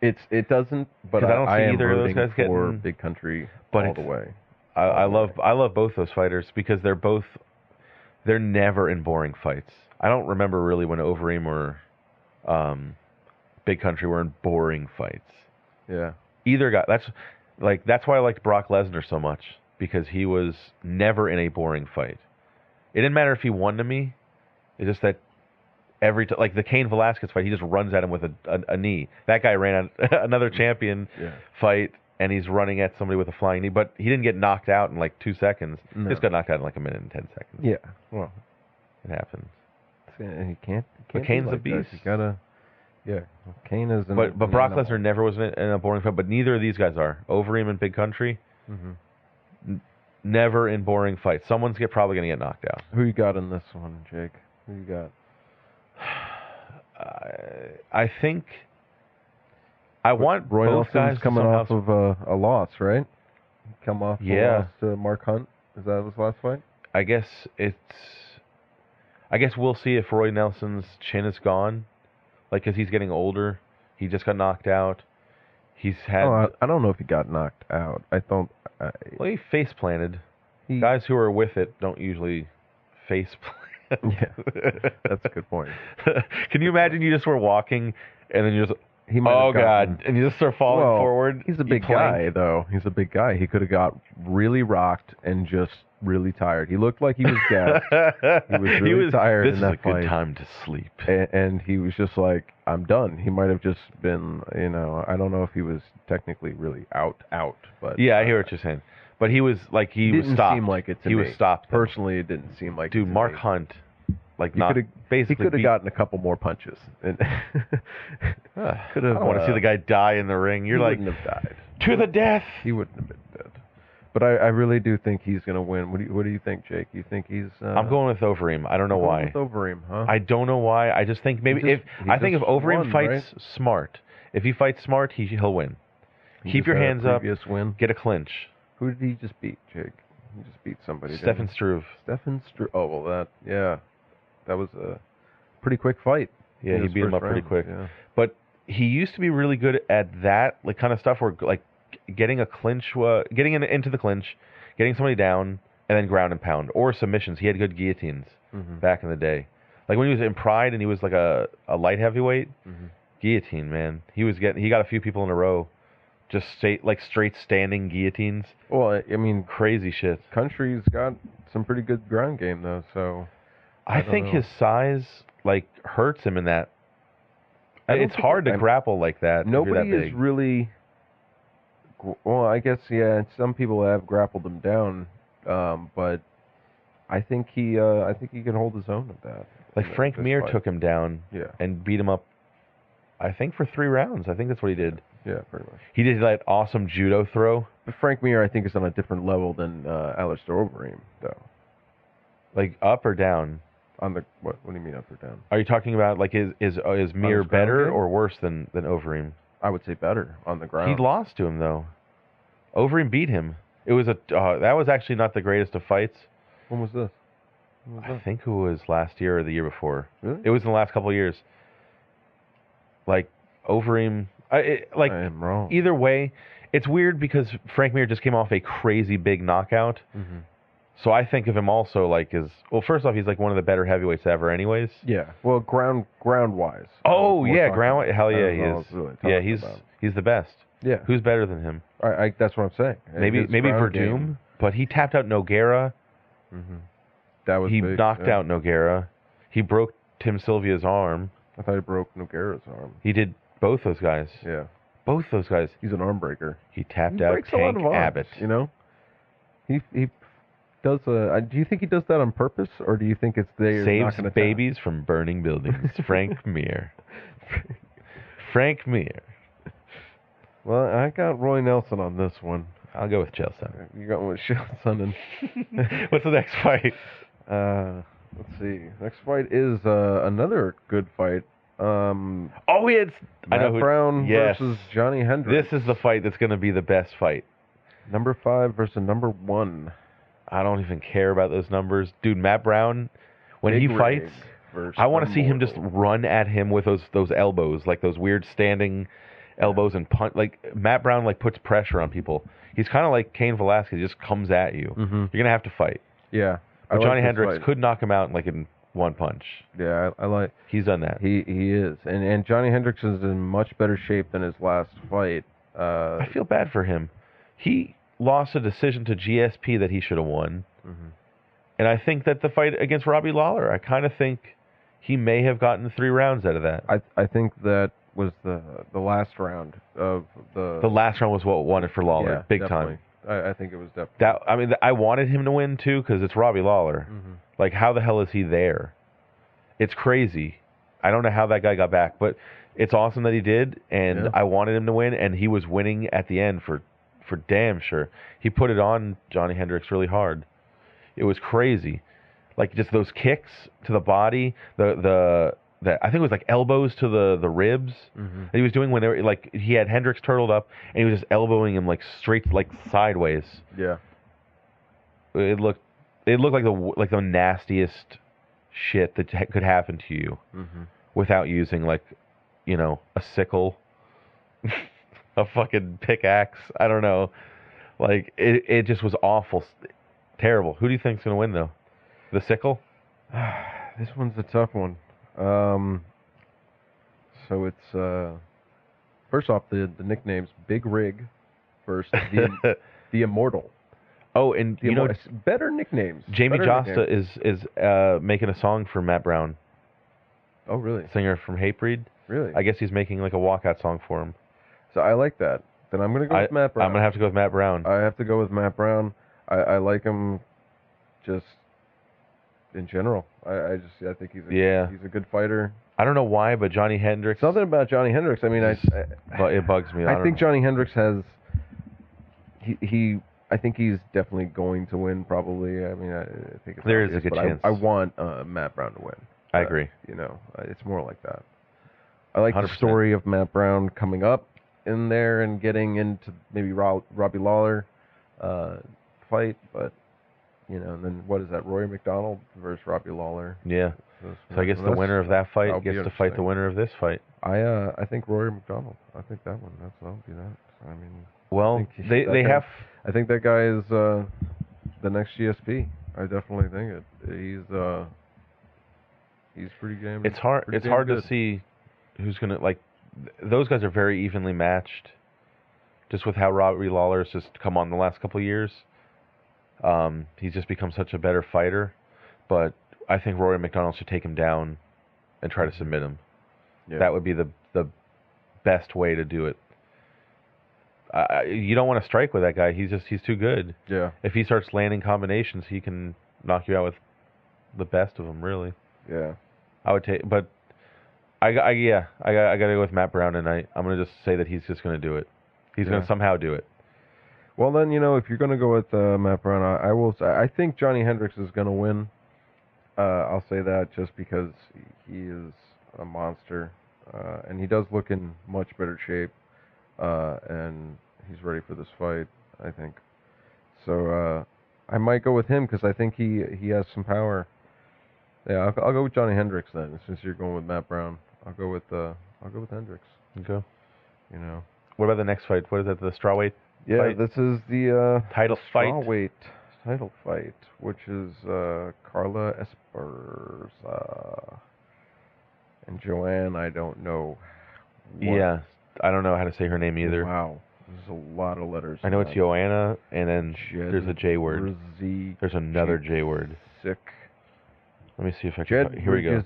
It doesn't, but I don't see either of those guys for getting Big Country all the way. I love both those fighters because they're never in boring fights. I don't remember really when Overeem or Big Country were in boring fights. Yeah. Either guy. That's why I liked Brock Lesnar so much, because he was never in a boring fight. It didn't matter if he won to me. It's just that like the Cain Velasquez fight, he just runs at him with a knee. That guy ran at another champion fight, and he's running at somebody with a flying knee, but he didn't get knocked out in like 2 seconds. No. He just got knocked out in like a minute and 10 seconds. Yeah. Well, it happens. He can't But Cain's like a beast. You gotta. Yeah. Cain is. But Brock Lesnar never was in a boring fight. But neither of these guys are. Overeem and Big Country. Never in boring fights. Someone's probably going to get knocked out. Who you got in this one, Jake? Who you got? I think I want Roy both guys coming off of a loss, right? Come off a loss to Mark Hunt. Is that his last fight? I guess we'll see if Roy Nelson's chin is gone, like, because he's getting older. He just got knocked out. He's had. Oh, I don't know if he got knocked out. Well, he face planted. Guys who are with it don't usually face plant. Yeah, that's a good point. Can you imagine you just were walking and then you just, God, and you just start falling forward? He's a big guy, though. He's a big guy. He could have got really rocked and just really tired. He looked like he was gassed. He was really tired in that fight. This is a good time to sleep. And he was just like, I'm done. He might have just been, I don't know if he was technically really out, but yeah, I hear what you're saying. But he was like, he was stopped. Didn't seem like it to me. He was stopped. Personally, it didn't seem like it. Dude, Mark Hunt, like, he basically. He could have gotten a couple more punches. And I don't want to see the guy die in the ring. You're like, wouldn't have died. To the death. He wouldn't have been dead. But I really do think he's going to win. What do you think, Jake? You think he's? I'm going with Overeem. I don't know why. With Overeem, huh? I don't know why. I just think maybe if Overeem fights smart, if he fights smart, he'll win. Keep your hands up. Win. Get a clinch. Who did he just beat, Jake? He just beat somebody. Stefan Struve. Oh, well, that was a pretty quick fight. Yeah, he beat him up pretty quick. Yeah. But he used to be really good at that, like, kind of stuff where, like, getting a clinch, getting into the clinch, getting somebody down, and then ground and pound, or submissions. He had good guillotines back in the day. Like when he was in Pride and he was like a light heavyweight, guillotine, man. He got a few people in a row, just straight standing guillotines. Well, I mean, crazy shit. Country's got some pretty good ground game though, so I think his size hurts him in that. It's hard to grapple like that. Nobody if you're that big. Is really. Well, I guess some people have grappled him down, but I think he can hold his own at that. Like Frank Mir took him down, and beat him up. I think for 3 rounds. I think that's what he did. Yeah, pretty much. He did that awesome judo throw. But Frank Mir, I think, is on a different level than Alistair Overeem, though. Like up or down? On the what do you mean up or down? Are you talking about like is Mir better or worse than Overeem? I would say better on the ground. He lost to him though. Overeem beat him. It was that was actually not the greatest of fights. When was this? I think it was last year or the year before. Really? It was in the last couple of years. Like Overeem, I am wrong. Either way, it's weird because Frank Mir just came off a crazy big knockout. So I think of him also first off, he's like one of the better heavyweights ever anyways. Yeah. Well, ground wise. Oh yeah, ground. Hell yeah, he is. Really he's the best. Yeah. Who's better than him? That's what I'm saying. Maybe Verdum, but he tapped out Nogueira. That was he big, knocked out Nogueira. He broke Tim Sylvia's arm. I thought he broke Nogueira's arm. He did both those guys. Yeah. Both those guys. He's an arm breaker. He tapped out Tank Abbott. He does. Do you think he does that on purpose, or do you think it's saves babies from burning buildings? Frank Mir. Frank Mir. Well, I got Roy Nelson on this one. I'll go with Chael Sonnen. You got with Chael Sonnen. What's the next fight? Let's see. Next fight is another good fight. Matt Brown versus Johnny Hendricks. This is the fight that's going to be the best fight. Number 5 versus number 1. I don't even care about those numbers. Dude, Matt Brown, when he fights, I want to see him just run at him with those elbows, like those weird standing elbows and punch. Like, Matt Brown, puts pressure on people. He's kind of like Cain Velasquez. He just comes at you. You're going to have to fight. Yeah. But Johnny Hendricks could knock him out in one punch. Yeah, I like. He's done that. He is, and Johnny Hendricks is in much better shape than his last fight. I feel bad for him. He lost a decision to GSP that he should have won. Mhm. And I think that the fight against Robbie Lawler, I kind of think he may have gotten 3 rounds out of that. I think that was the last round of the. The last round was what won it for Lawler, Yeah, big definitely. time. I think it was definitely. That I mean, I wanted him to win too because it's Robbie Lawler. Mhm. Like, how the hell is he there? It's crazy. I don't know how that guy got back, but it's awesome that he did, and Yeah. I wanted him to win, and he was winning at the end for damn sure. He put it on Johnny Hendricks really hard. It was crazy. Like, just those kicks to the body, the I think it was like elbows to the ribs Mhm. that he was doing when they were, like, he had Hendricks turtled up and he was just elbowing him like straight, like sideways. Yeah. It looked like the nastiest shit that could happen to you Mhm. without using, like, a sickle, a fucking pickaxe. I don't know. Like, it just was awful, terrible. Who do you think's gonna win though? The sickle? This one's a tough one. So it's first off the nickname's Big Rig versus the Immortal. Oh, and The Immortal. Better nicknames. Jamie Better Josta nicknames. is making a song for Matt Brown, Oh really? singer from Hatebreed. Really? I guess he's making like a walkout song for him. So I like that. Then I'm gonna go with Matt Brown. I'm gonna have to go with Matt Brown. I have to go with Matt Brown. I like him just in general. I think he's a good fighter. I don't know why, but Johnny Hendricks. Something about Johnny Hendricks. I mean, But it bugs me. I don't think know. Johnny Hendricks has. I think he's definitely going to win. Probably. I mean, I think it's There is obvious, a good but chance. I want Matt Brown to win. I agree. It's more like that. I like the 100%. story of Matt Brown coming up in there and getting into maybe Robbie Lawler fight, but and then what is that? Rory McDonald versus Robbie Lawler. Yeah. So I guess the winner of that fight gets to fight the winner of this fight. I think Rory McDonald. I think that one. That'll be that. I mean. Well, they guy, have. I think that guy is the next GSP. I definitely think it. He's pretty damn. It's hard. pretty It's damn hard good. to see who's gonna like. Those guys are very evenly matched. Just with how Robbie Lawler's just come on the last couple of years. He's just become such a better fighter, but I think Rory McDonald should take him down and try to submit him. Yeah. That would be the best way to do it. You don't want to strike with that guy. He's too good. Yeah. If he starts landing combinations, he can knock you out with the best of them. Really, Yeah. I would take. But I got to go with Matt Brown tonight. I'm gonna just say that he's just gonna do it. He's Yeah. gonna somehow do it. Well, then if you're gonna go with Matt Brown, I will say I think Johnny Hendricks is gonna win. I'll say that just because he is a monster, and he does look in much better shape, and he's ready for this fight. I think. So I might go with him because I think he has some power. Yeah, I'll go with Johnny Hendricks then. Since you're going with Matt Brown, I'll go with Hendricks. Okay. You What about the next fight? What is that? The strawweight Yeah, fight? this is the Title fight? strawweight title fight, which is Carla Esparza and Joanne. I don't know. Yeah, I don't know how to say her name either. Wow, there's a lot of letters. I know it's Joanna, and then there's a J word. There's another J word. Sick. Let me see if I can. Here we go.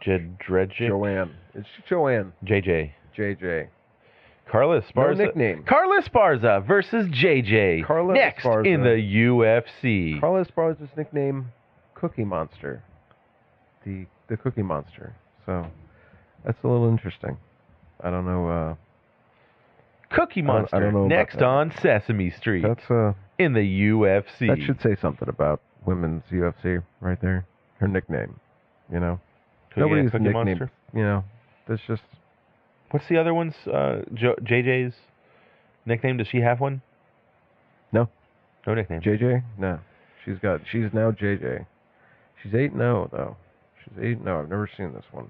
Jedrzejczyk. Joanne. It's Joanne. JJ. JJ. Carla Esparza. No nickname. Carla Esparza versus JJ. Carla Next Esparza. in the UFC. Carla Esparza's nickname, Cookie Monster. The Cookie Monster. So that's a little interesting. I don't know. Cookie Monster. I don't know about Next that. on Sesame Street That's in the UFC. that should say something about women's UFC right there. Her nickname. Nobody's Cookie nickname. Monster? That's just. What's the other one's? JJ's nickname? Does she have one? No. No nickname. JJ? No. She's now JJ. She's 8-0 though. She's 8-0. I've never seen this one.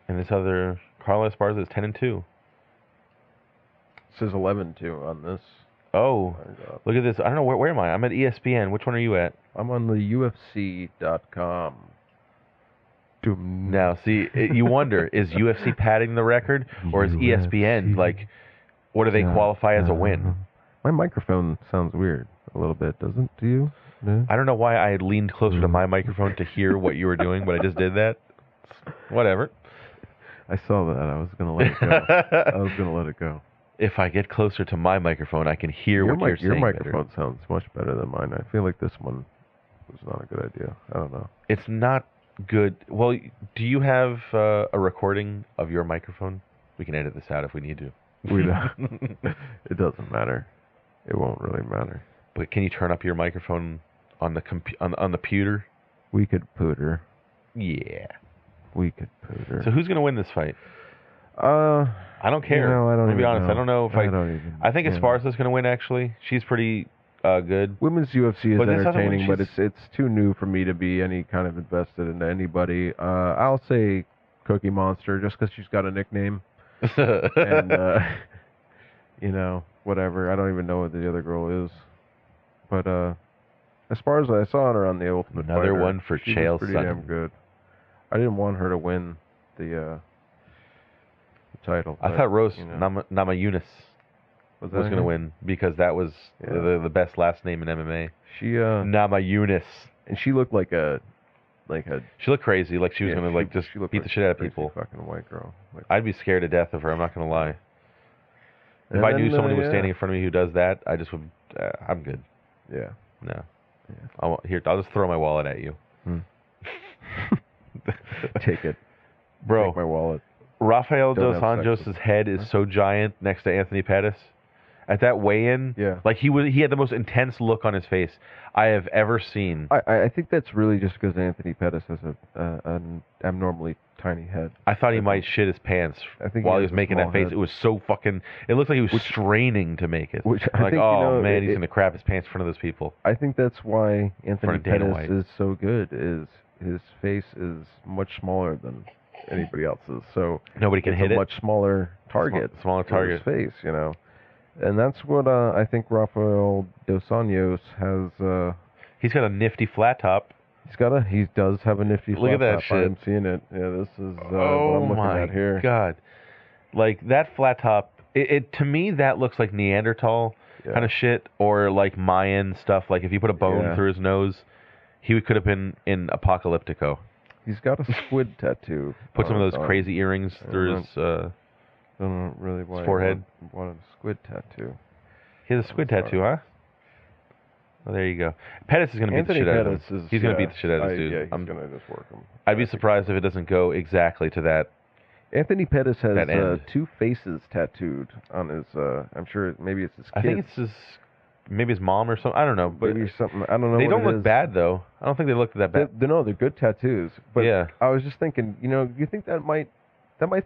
And this other Carla Esparza is 10-2. It says 11-2 on this. Oh, look at this. I don't know where am I? I'm at ESPN. Which one are you at? I'm on the UFC.com. Now, see, you wonder, is UFC padding the record, or is ESPN, like, what do they qualify as a win? My microphone sounds weird a little bit, doesn't it? Do you? No? I don't know why I had leaned closer to my microphone to hear what you were doing, but I just did that. Whatever. I saw that. I was going to let it go. If I get closer to my microphone, I can hear what you're saying. Your microphone sounds much better than mine. I feel like this one was not a good idea. I don't know. It's not good. Well, do you have a recording of your microphone? We can edit this out if we need to. We don't. It doesn't matter. It won't really matter. But can you turn up your microphone on the on the pewter? We could pooter. Yeah. We could pooter. So who's gonna win this fight? I don't care. I don't to be honest, know. I don't know if I think Esparza's gonna win. Actually, she's pretty good. Women's UFC is But entertaining, but it's too new for me to be any kind of invested in anybody. I'll say Cookie Monster just because she's got a nickname. And whatever. I don't even know what the other girl is, but as far as I saw her on the Ultimate Another Fighter, one for she Chael was pretty damn good. I didn't want her to win the title. I thought Rose Namajunas was going to win because that was the best last name in MMA. She Namajunas, and she looked like a. She looked crazy, like she was going to just beat the shit out of people. Fucking white girl. I'd be scared to death of her. I'm not going to lie. If I knew someone who was standing in front of me who does that, I just would. I'm good. Yeah. No. Yeah. I'll just throw my wallet at you. Take it, bro. Take my wallet. Rafael dos Anjos' head is so giant next to Anthony Pettis. At that weigh-in, like he had the most intense look on his face I have ever seen. I think that's really just because Anthony Pettis has an abnormally tiny head. I thought he might shit his pants while he was making that face. Head. It was so fucking. It looked like he was straining to make it. I'm like, man, he's gonna crap his pants in front of those people. I think that's why Anthony Pettis is so good. Is his face is much smaller than anybody else's, so nobody can hit it. Much smaller target. Smaller target. His face, and that's what I think Rafael dos Anjos has. He's got a nifty flat top. He does have a nifty flat top. Look at that shit. I'm seeing it. Yeah, this is what I'm looking at here. Oh my god! Like that flat top. It to me that looks like Neanderthal kind of shit, or like Mayan stuff. Like if you put a bone through his nose, he could have been in Apocalyptico. He's got a squid tattoo. Put some of those crazy earrings through his. I don't know really why his forehead. He wanted a squid tattoo. He has a squid tattoo, huh? Well, there you go. Pettis is going to beat the shit out of him. He's going to beat the shit out of this dude. Yeah, he's going to just work him. I'd be surprised if it doesn't go exactly to that. Anthony Pettis has two faces tattooed on his. I'm sure maybe it's his kid. I think it's maybe his mom or something. I don't know. But maybe something. I don't know. They don't look bad though. I don't think they look that bad. No, they're good tattoos. But I was just thinking, you think that might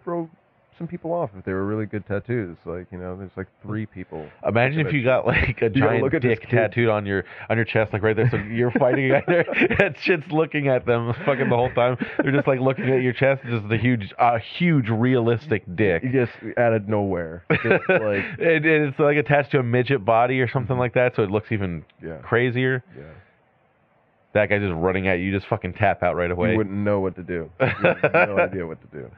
throw some people off if they were really good tattoos. Like, there's like 3 people. Imagine if you got like a giant dick tattooed on your chest, like right there. So you're fighting a guy there. That shit's looking at them fucking the whole time. They're just like looking at your chest, just a huge realistic dick. Just out of nowhere. Just like it's like attached to a midget body or something like that, so it looks even crazier. Yeah. That guy just running at you, just fucking tap out right away. You wouldn't know what to do. You have no idea what to do.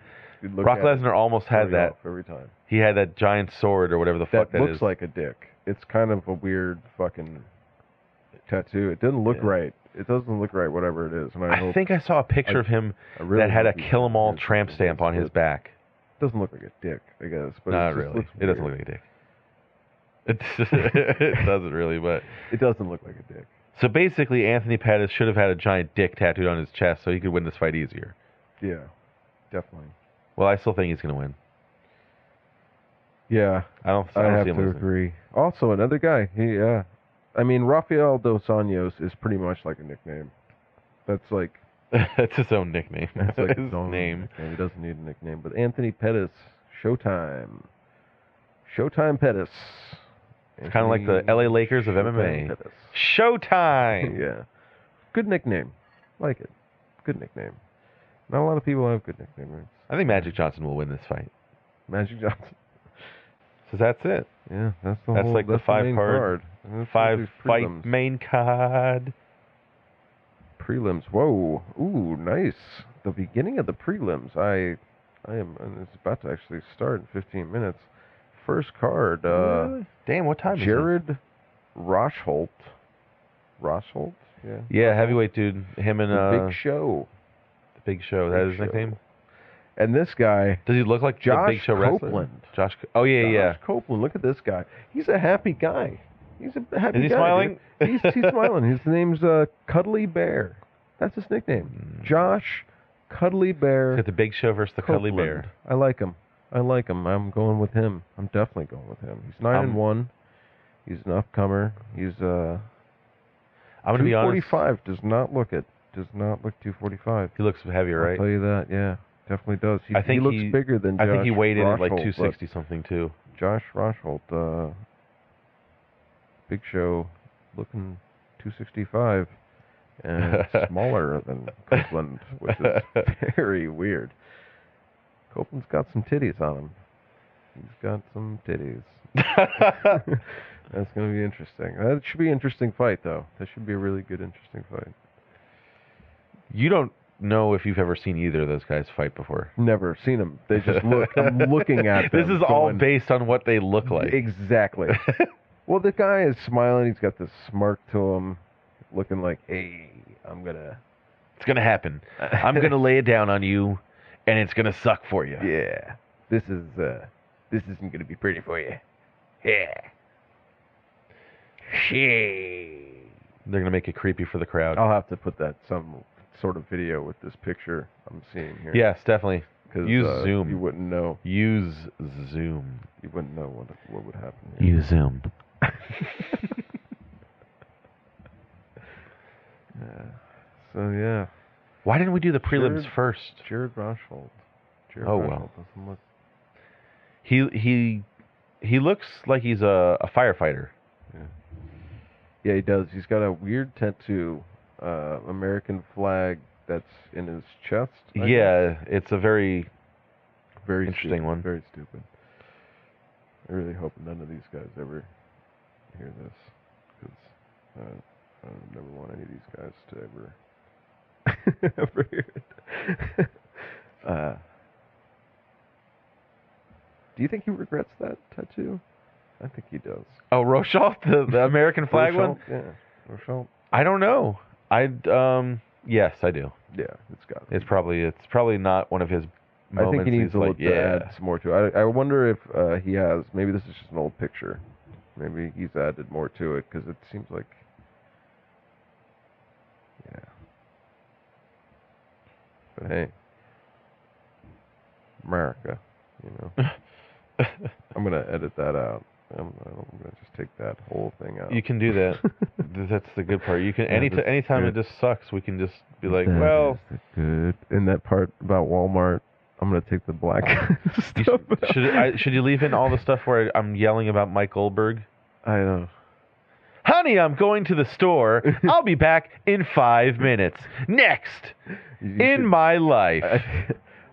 Brock Lesnar almost had that every time. He had that giant sword or whatever the fuck that is. That looks like a dick. It's kind of a weird fucking tattoo. It doesn't look right. It doesn't look right, whatever it is. And I think I saw a picture of him that had a Kill 'Em All tramp stamp on his back. It doesn't look like a dick, I guess. But not really. It doesn't look like a dick. It doesn't really, but it doesn't look like a dick. So basically, Anthony Pettis should have had a giant dick tattooed on his chest so he could win this fight easier. Yeah, definitely. Well, I still think he's going to win. Yeah, I have to agree. Also, another guy. Rafael dos Anjos is pretty much like a nickname. That's like that's his own nickname. That's like his own name. He doesn't need a nickname. But Anthony Pettis, Showtime Pettis. It's kind of like the LA Lakers of MMA. Pettis. Showtime. Yeah, good nickname. Like it. Good nickname. Not a lot of people have good nicknames. I think Magic Johnson will win this fight. Magic Johnson. So that's it. Yeah, that's the five-card. 5-fight main card. prelims. Whoa. Ooh, nice. The beginning of the prelims. I am, and it's about to actually start in 15 minutes. First card. Really? Damn, what time Jared is it? Rosholt. Rosholt? Yeah. Yeah, Rosholt. heavyweight dude. Him and The Big Show. The Big Show. That is his nickname? And this guy, Does he look like Josh the Big Show wrestler? Copeland. Josh. Oh yeah, Josh Copeland. Look at this guy. He's a happy guy. He's a happy guy. Is he smiling? Dude. He's smiling. His name's Cuddly Bear. That's his nickname. Josh Cuddly Bear. Got the Big Show versus the Cuddly Bear. I like him. I'm going with him. I'm definitely going with him. He's 9-1. He's an upcomer. He's I'm gonna be honest. 245 does not look 245. He looks heavier, right? I'll tell you that. Yeah, definitely does. I think he looks bigger than Josh. I think he weighed in at like Rosholt, 260 something too. Josh Rosholt, Big Show, looking 265 and smaller than Copeland, which is very weird. Copeland's got some titties on him. He's got some titties. That's going to be interesting. That should be an interesting fight, though. That should be a really good, interesting fight. You don't know if you've ever seen either of those guys fight before. Never seen them. They just look. I'm looking at them. This is all based on what they look like. Exactly. Well, the guy is smiling. He's got this smirk to him, looking like, hey, It's going to happen. I'm going to lay it down on you, and it's going to suck for you. Yeah. This isn't going to be pretty for you. Yeah. Shit. They're going to make it creepy for the crowd. I'll have to put that some sort of video with this picture I'm seeing here. Yes, definitely. Use Zoom. You wouldn't know. Use Zoom. You wouldn't know what would happen here. Use Zoom. So, yeah. Why didn't we do the prelims first? Jared Rosholt. Well. Doesn't look... He looks like he's a firefighter. Yeah, he does. He's got a weird tattoo, American flag that's in his chest. I guess. It's a very interesting stupid, one. Very stupid. I really hope none of these guys ever hear this, because I never want any of these guys to ever hear it. Do you think he regrets that tattoo? I think he does. Oh, Rosholt, the American flag one? Yeah, Rosholt. I don't know. Yes, I do. Yeah, it's got. It's probably not one of his moments. I think he needs to add some more to it. I wonder if he has. Maybe this is just an old picture. Maybe he's added more to it, because it seems like. Yeah. But hey, America, you know. I'm gonna edit that out. I'm gonna just take that whole thing out. You can do that. That's the good part. You can anytime it just sucks, we can just be like, that well, is the good. In that part about Walmart, I'm gonna take the black stuff out. Should you leave in all the stuff where I'm yelling about Mike Goldberg? I know. Honey, I'm going to the store. I'll be back in 5 minutes. Next in my life.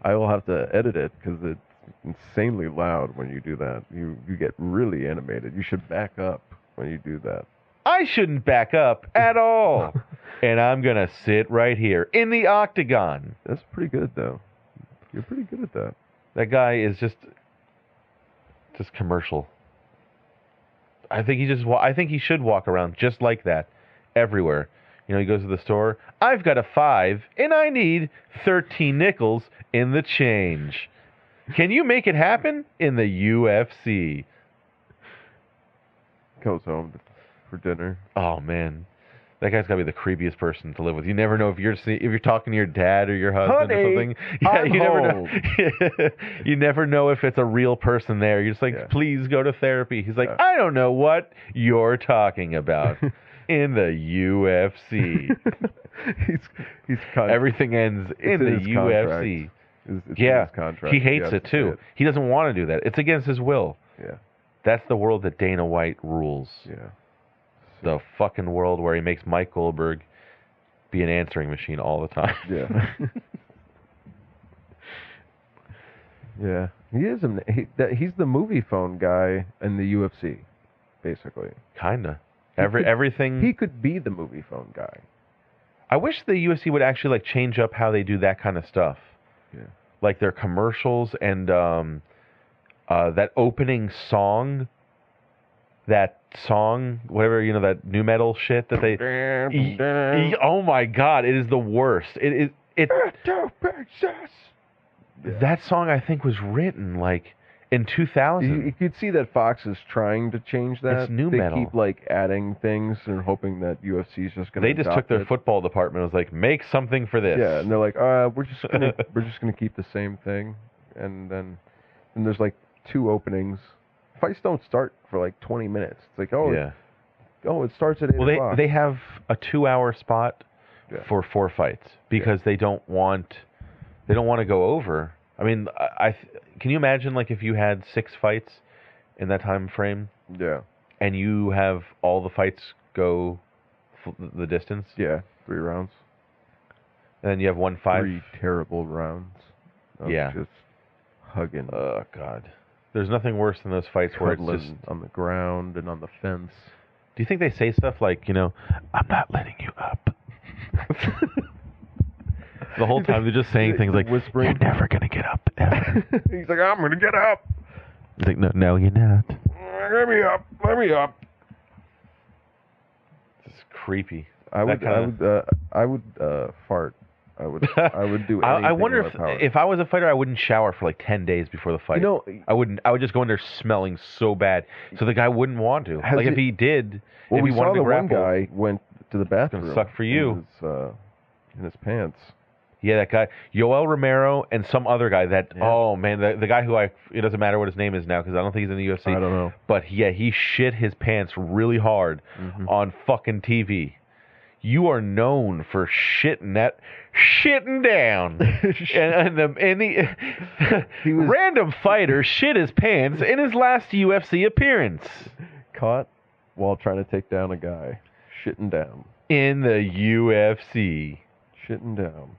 I will have to edit it, because it's insanely loud when you do that. You get really animated. You should back up when you do that. I shouldn't back up at all. And I'm going to sit right here in the octagon. That's pretty good, though. You're pretty good at that. That guy is just commercial. I think he should walk around just like that everywhere. You know, he goes to the store. I've got a 5 and I need 13 nickels in the change. Can you make it happen in the UFC? Goes home for dinner. Oh man, that guy's got to be the creepiest person to live with. You never know if you're talking to your dad or your husband or something. Yeah, you never know. You never know if it's a real person there. You're just like, please go to therapy. He's like, I don't know what you're talking about. In the UFC. he's everything ends in the UFC. It's contract. He hates it too. He doesn't want to do that. It's against his will. Yeah. That's the world that Dana White rules. Yeah. The fucking world where he makes Mike Goldberg be an answering machine all the time. Yeah. Yeah. He is. He's the movie phone guy in the UFC, basically. Kinda. Everything. He could be the movie phone guy. I wish the UFC would actually like change up how they do that kind of stuff. Yeah. Like their commercials and that opening song, whatever, that new metal shit that they. Oh my God! It is the worst. It. That song I think was written like in 2000. You could see that Fox is trying to change that. It's new metal. They keep like adding things and hoping that UFC is just going to. They just took their football department and was like, make something for this. Yeah, and they're like, we're just gonna keep the same thing, and then there's like 2 openings. Fights don't start for like 20 minutes. It's like, it starts at 8 o'clock. They have a 2-hour spot for 4 fights because they don't want to go over. I mean, can you imagine like if you had 6 fights in that time frame? Yeah. And you have all the fights go the distance? Yeah, 3 rounds. And then you have 1 5. 3 terrible rounds. Just hugging. Oh God. There's nothing worse than those fights where it's just on the ground and on the fence. Do you think they say stuff like, I'm not letting you up? The whole time they're just saying things like, whispering. You're never going to get up, ever. He's like, I'm going to get up. He's like, no, you're not. Let me up. It's creepy. I would fart. I would do anything. I wonder if I was a fighter, I wouldn't shower for like 10 days before the fight. I wouldn't. I would just go in there smelling so bad, so the guy wouldn't want to. Like if he did, well, if he wanted to grapple, one guy went to the bathroom. It's gonna suck for you. In his pants. Yeah, that guy, Yoel Romero, and some other guy. Oh man, the guy who it doesn't matter what his name is now because I don't think he's in the UFC. I don't know. But yeah, he shit his pants really hard on fucking TV. You are known for shitting down, and the random fighter shit his pants in his last UFC appearance. Caught while trying to take down a guy, shitting down in the UFC. Shitting down.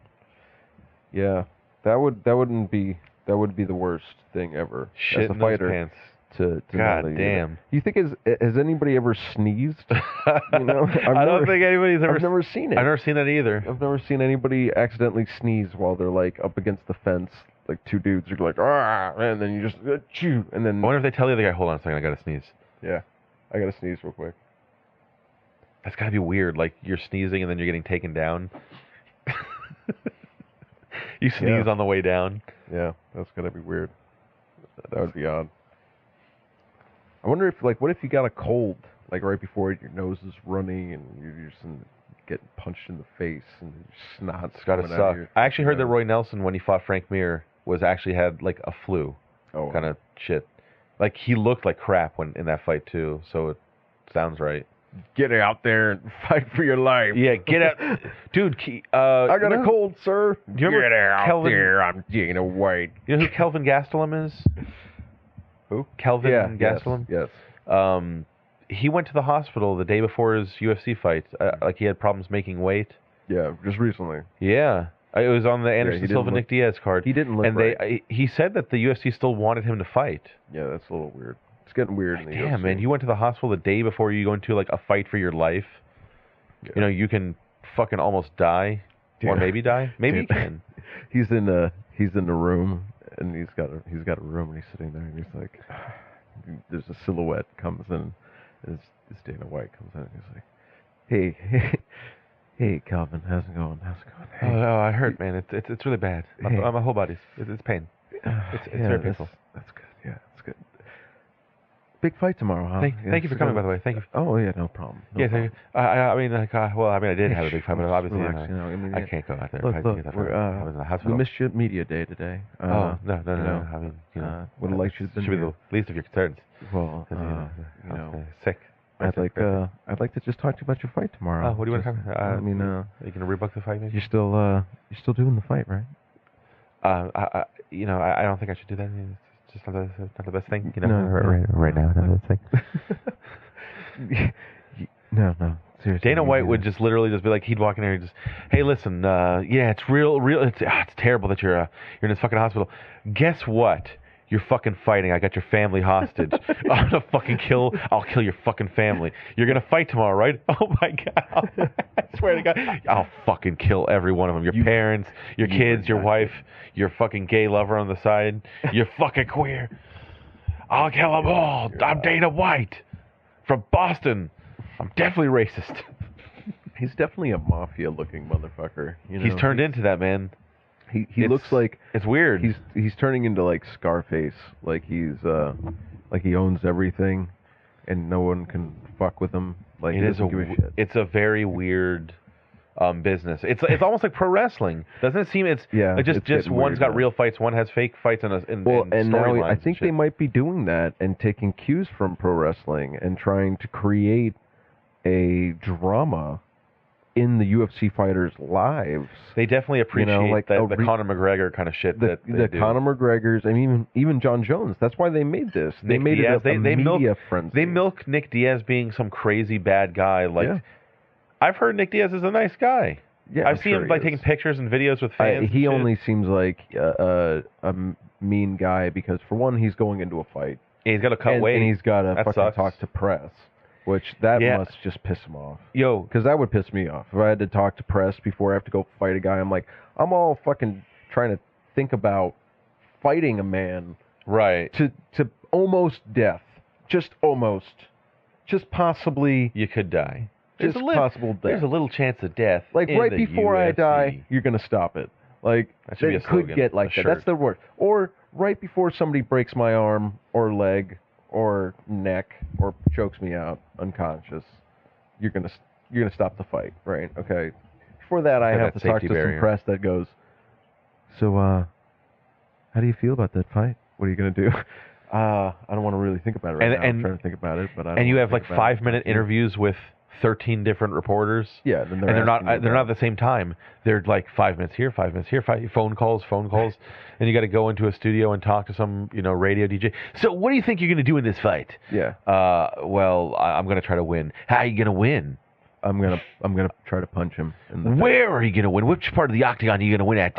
Yeah, that would be the worst thing ever. Shit as a fighter. Those pants. To God damn. You think has anybody ever sneezed? I don't think anybody's ever. I've never seen it. I've never seen that either. I've never seen anybody accidentally sneeze while they're like up against the fence. Like 2 dudes are like, and then you just chew, and then. I wonder if they tell the other guy, hold on a second, I gotta sneeze. Yeah, I gotta sneeze real quick. That's gotta be weird. Like you're sneezing and then you're getting taken down. You sneeze on the way down. Yeah, that's gotta be weird. That would be odd. I wonder if, what if you got a cold, like right before your nose is runny and you're just getting punched in the face and snot's gotta suck. I actually heard that Roy Nelson, when he fought Frank Mir, had like a flu kind of shit. Like he looked like crap in that fight too. So it sounds right. Get out there and fight for your life. Yeah, get out, dude. I got a cold, sir. Do you remember get out there, I'm Dana White. You know who Kelvin Gastelum is? Who? Kelvin Gastelum? Yes. He went to the hospital the day before his UFC fight. Like he had problems making weight. Yeah, just recently. Yeah. It was on the Anderson Silva Nick Diaz card. He didn't look right. He said that the UFC still wanted him to fight. Yeah, that's a little weird. It's getting weird in the UFC. Damn, man. You went to the hospital the day before you go into like a fight for your life. Yeah. You can fucking almost die. Or maybe die. Maybe you can. He's in the room. And he's got a room, and he's sitting there, and he's like, there's a silhouette comes in, and it's Dana White comes in, and he's like, hey, Calvin, how's it going? Hey. Oh, I hurt, man. It's really bad. My whole body's it's pain. It's very painful. That's good. Yeah, that's good. Big fight tomorrow, huh? Thank you for coming, by the way. Thank you. Oh yeah, no problem. Thank you. I mean, I did have a big fight, but obviously, I can't go out there. Look, I was in the hospital. We missed your media day today. No. I mean, would have liked you to be should be the least of your concerns. Well, sick. I'd like to just talk to you about your fight tomorrow. Oh, what do you want to talk about? I mean, are you gonna rebook the fight? Maybe you're still doing the fight, right? I don't think I should do that. It's just not the best thing, right now, not the best thing. No, seriously. Dana White would just literally just be like, he'd walk in there and just, hey, listen, it's real, it's terrible that you're in this fucking hospital. Guess what? You're fucking fighting. I got your family hostage. I'll kill your fucking family. You're going to fight tomorrow, right? Oh, my God. I swear to God. I'll fucking kill every one of them. Your parents, your kids, your wife, your fucking gay lover on the side. You're fucking queer. I'll kill them all. I'm Dana White from Boston. I'm definitely racist. He's definitely a mafia-looking motherfucker. You know? He's turned into that, man. He looks like it's weird. He's turning into like Scarface, like he's like he owns everything, and no one can fuck with him. Like it's a very weird business. It's almost like pro wrestling, doesn't it seem? It's like just one's got real fights, one has fake fights, and now I think they might be doing that and taking cues from pro wrestling and trying to create a drama in the UFC fighters' lives. They definitely appreciate the Conor McGregor kind of shit the Conor McGregors, and even John Jones. That's why they made this. They made Diaz, it a media frenzy. They milk Nick Diaz being some crazy bad guy. I've heard Nick Diaz is a nice guy. Yeah, I've seen him taking pictures and videos with fans. He only seems like a mean guy because, for one, he's going into a fight. Yeah, he's got to cut weight. And he's got to fucking talk to press. Which must just piss him off. Yo. Because that would piss me off. If I had to talk to press before I have to go fight a guy, I'm all fucking trying to think about fighting a man. Right. To almost death. Just almost. Just possibly. You could die. Just possible death. There's a little chance of death. Like right before UFC. I die, you're going to stop it. Like, it could get like that. That's the word. Or right before somebody breaks my arm or leg or neck or chokes me out unconscious, you're gonna stop the fight, right? Okay. Before that, I have to talk to some press that goes, so how do you feel about that fight? What are you gonna do? I don't want to really think about it right now. I'm trying to think about it, but I don't. And you have like 5-minute interviews with 13 different reporters. Yeah, and they're not at the same time. They're like 5 minutes here, 5 minutes here, phone calls, and you got to go into a studio and talk to some radio DJ. So what do you think you're going to do in this fight? Yeah. Well, I'm going to try to win. How are you going to win? I'm gonna try to punch him in the Where are you going to win? Which part of the octagon are you going to win at?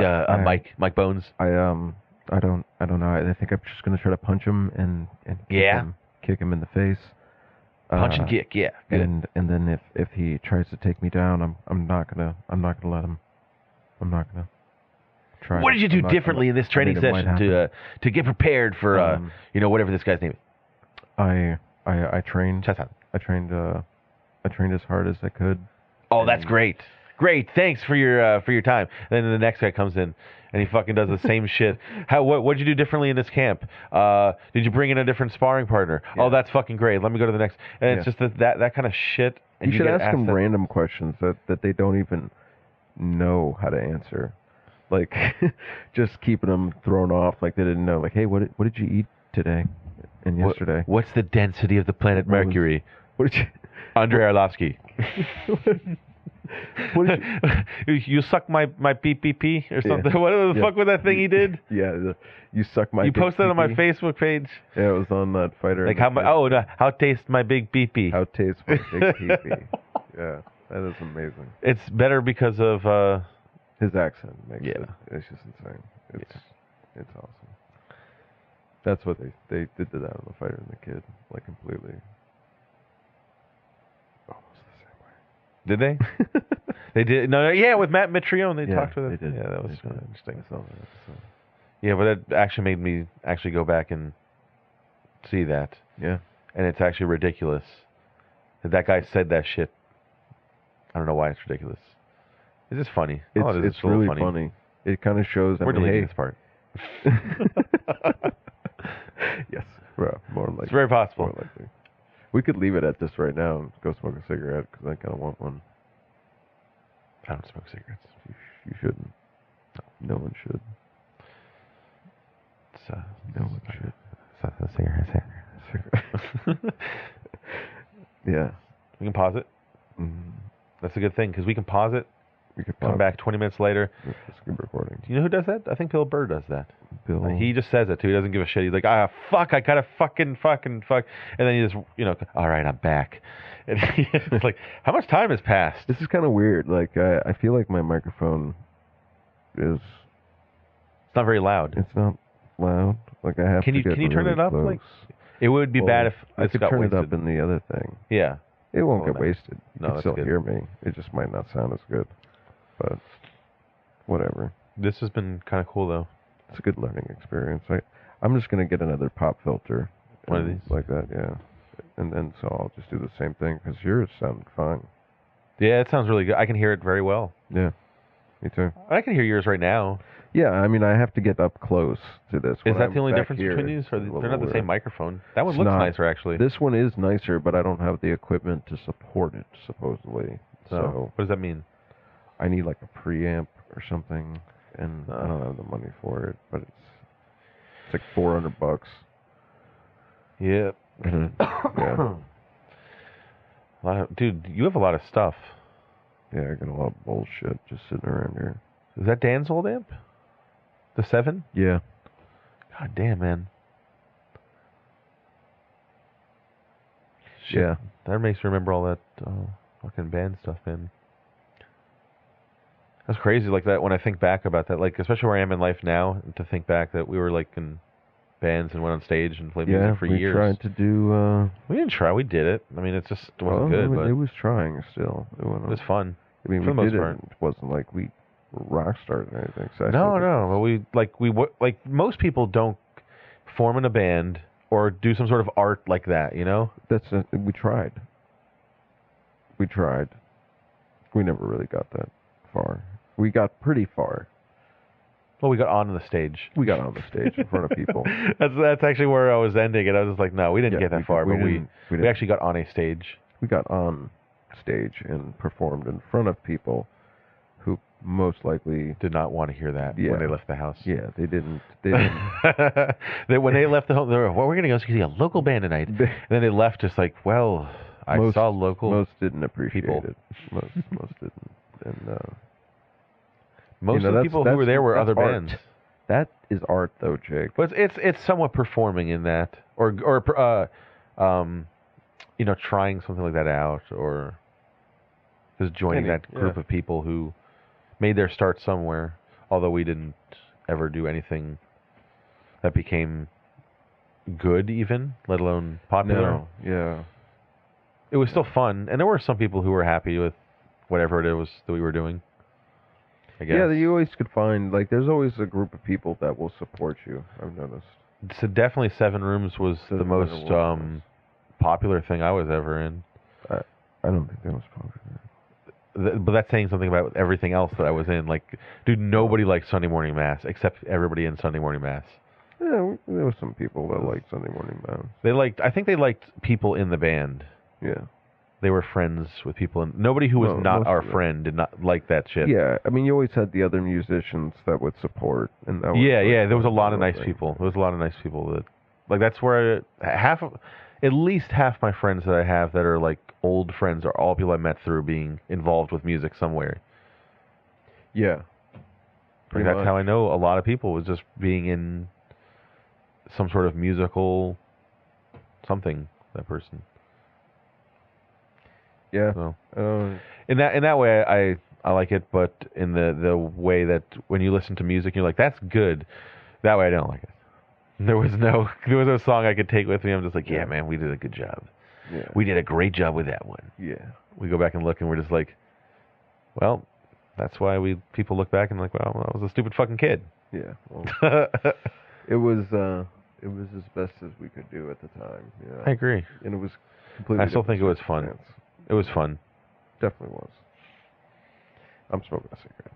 Mike Bones. I don't know. I think I'm just going to try to punch him and kick him in the face. Punch and kick, yeah. And then if he tries to take me down, I'm not gonna let him. I'm not gonna try. What did you do differently in this training session to get prepared for whatever this guy's name is? I trained. I trained as hard as I could. Oh, that's great. Great, thanks for your time. And then the next guy comes in and he fucking does the same shit. What'd you do differently in this camp? Did you bring in a different sparring partner? Yeah. Oh, that's fucking great. Let me go to the next. And it's just that kind of shit. And you should ask them random questions that they don't even know how to answer. Like, just keeping them thrown off like they didn't know. Like, hey, what did you eat today and yesterday? What's the density of the planet Mercury? What did you... Andrei Arlovsky. You suck my beep beep pee or something. Whatever the fuck was that thing he did? Yeah, you suck my. You posted that on my Facebook page. Yeah, it was on that fighter. Like how taste my big beep pee? How taste my big beep pee? Yeah, that is amazing. It's better because of his accent. Makes it. It's just insane. It's awesome. That's what they did to that on the fighter and the kid, like completely. Did they? They did. No, yeah, with Matt Mitrione, they talked with it. They did. Yeah, that was interesting. I saw that. Yeah, but that actually made me actually go back and see that. Yeah. And it's actually ridiculous that guy said that shit. I don't know why it's ridiculous. It's just funny. It's really funny. It kind of shows that we're deleting this part. Yes, bro, more likely. It's very possible. More likely. We could leave it at this right now and go smoke a cigarette because I kind of want one. I don't smoke cigarettes. You shouldn't. No one should. No one should. It's a cigarette. Yeah. We can pause it. Mm-hmm. That's a good thing because we can pause it. We could come back 20 minutes later. It's good recording. Do you know who does that? I think Bill Burr does that. Bill. He just says it too. He doesn't give a shit. He's like, fuck, I gotta fucking fuck. And then he just, all right, I'm back. And it's like, how much time has passed? This is kind of weird. Like, I feel like my microphone is... It's not very loud. It's not loud. Like I have Can to you get can you turn really it up? close. Like it would be bad if I it's could got turn wasted. it up in the other thing. Yeah. It won't get no. wasted. You No, can that's still good. hear me. It just might not sound as good. But whatever. This has been kind of cool, though. It's a good learning experience. I'm just going to get another pop filter. One of these? Like that, yeah. And then so I'll just do the same thing because yours sounded fine. Yeah, it sounds really good. I can hear it very well. Yeah, me too. I can hear yours right now. Yeah, I mean, I have to get up close to this. Is When that I'm the only back difference here, between these? Or it's a they're little not the same weird. microphone. That one It's looks not. nicer, actually. This one is nicer, but I don't have the equipment to support it, supposedly. So what does that mean? I need like a preamp or something, and I don't have the money for it. But it's like $400. Yeah. Yeah. Dude, you have a lot of stuff. Yeah, I got a lot of bullshit just sitting around here. Is that Dan's old amp? The 7? Yeah. God damn, man. Shit. Yeah. That makes me remember all that fucking band stuff, man. That's crazy, like that, when I think back about that, like, especially where I am in life now, and to think back that we were, like, in bands and went on stage and played music for years. we tried to do... We didn't try, we did it. I mean, it just wasn't good, but... It was trying still. It was fun. I mean, for the we most did part. it. It wasn't like we were rock stars or anything. So But most people don't form in a band or do some sort of art like that, you know? We tried. We tried. We never really got that far. We got pretty far. Well, we got on the stage. We got on the stage in front of people. That's actually where I was ending it. I was just like, no, we didn't get that far, but we actually got on a stage. We got on stage and performed in front of people who most likely did not want to hear that when they left the house. Yeah, they didn't. When they left the home, they were, well, we're going to go see a local band tonight. And then they left just like, well, I saw local Most didn't appreciate people. it. Most didn't. And most of the people who were there were other art. bands. That is art, though, Jake. But it's somewhat performing in that, or trying something like that out, or just joining that group of people who made their start somewhere. Although we didn't ever do anything that became good, even, let alone popular. No, yeah. It was still fun, and there were some people who were happy with whatever it was that we were doing. I guess. Yeah, you always could find, like, there's always a group of people that will support you, I've noticed. So definitely 7 Rooms was the most popular thing I was ever in. I don't think that was popular. But that's saying something about everything else that I was in. Like, dude, nobody liked Sunday Morning Mass except everybody in Sunday Morning Mass. Yeah, there were some people that liked Sunday Morning Mass. I think they liked people in the band. Yeah. They were friends with people. Nobody who was not our friend did not like that shit. Yeah, I mean, you always had the other musicians that would support. And that was there was a lot of nice people. There was a lot of nice people that, like, that's where at least half my friends that I have that are, like, old friends are all people I met through being involved with music somewhere. Yeah. Like, that's how I know a lot of people, was just being in some sort of musical something, that person. Yeah. So, in that way, I like it, but in the way that when you listen to music, you're like, that's good. That way, I don't like it. There was no song I could take with me. I'm just like, yeah, man, we did a good job. Yeah. We did a great job with that one. Yeah. We go back and look, and we're just like, well, that's why people look back and like, well, I was a stupid fucking kid. Yeah. Well, it was as best as we could do at the time. Yeah. I agree. And it was completely. I still think it was fun. It was fun. Definitely was. I'm smoking a cigarette.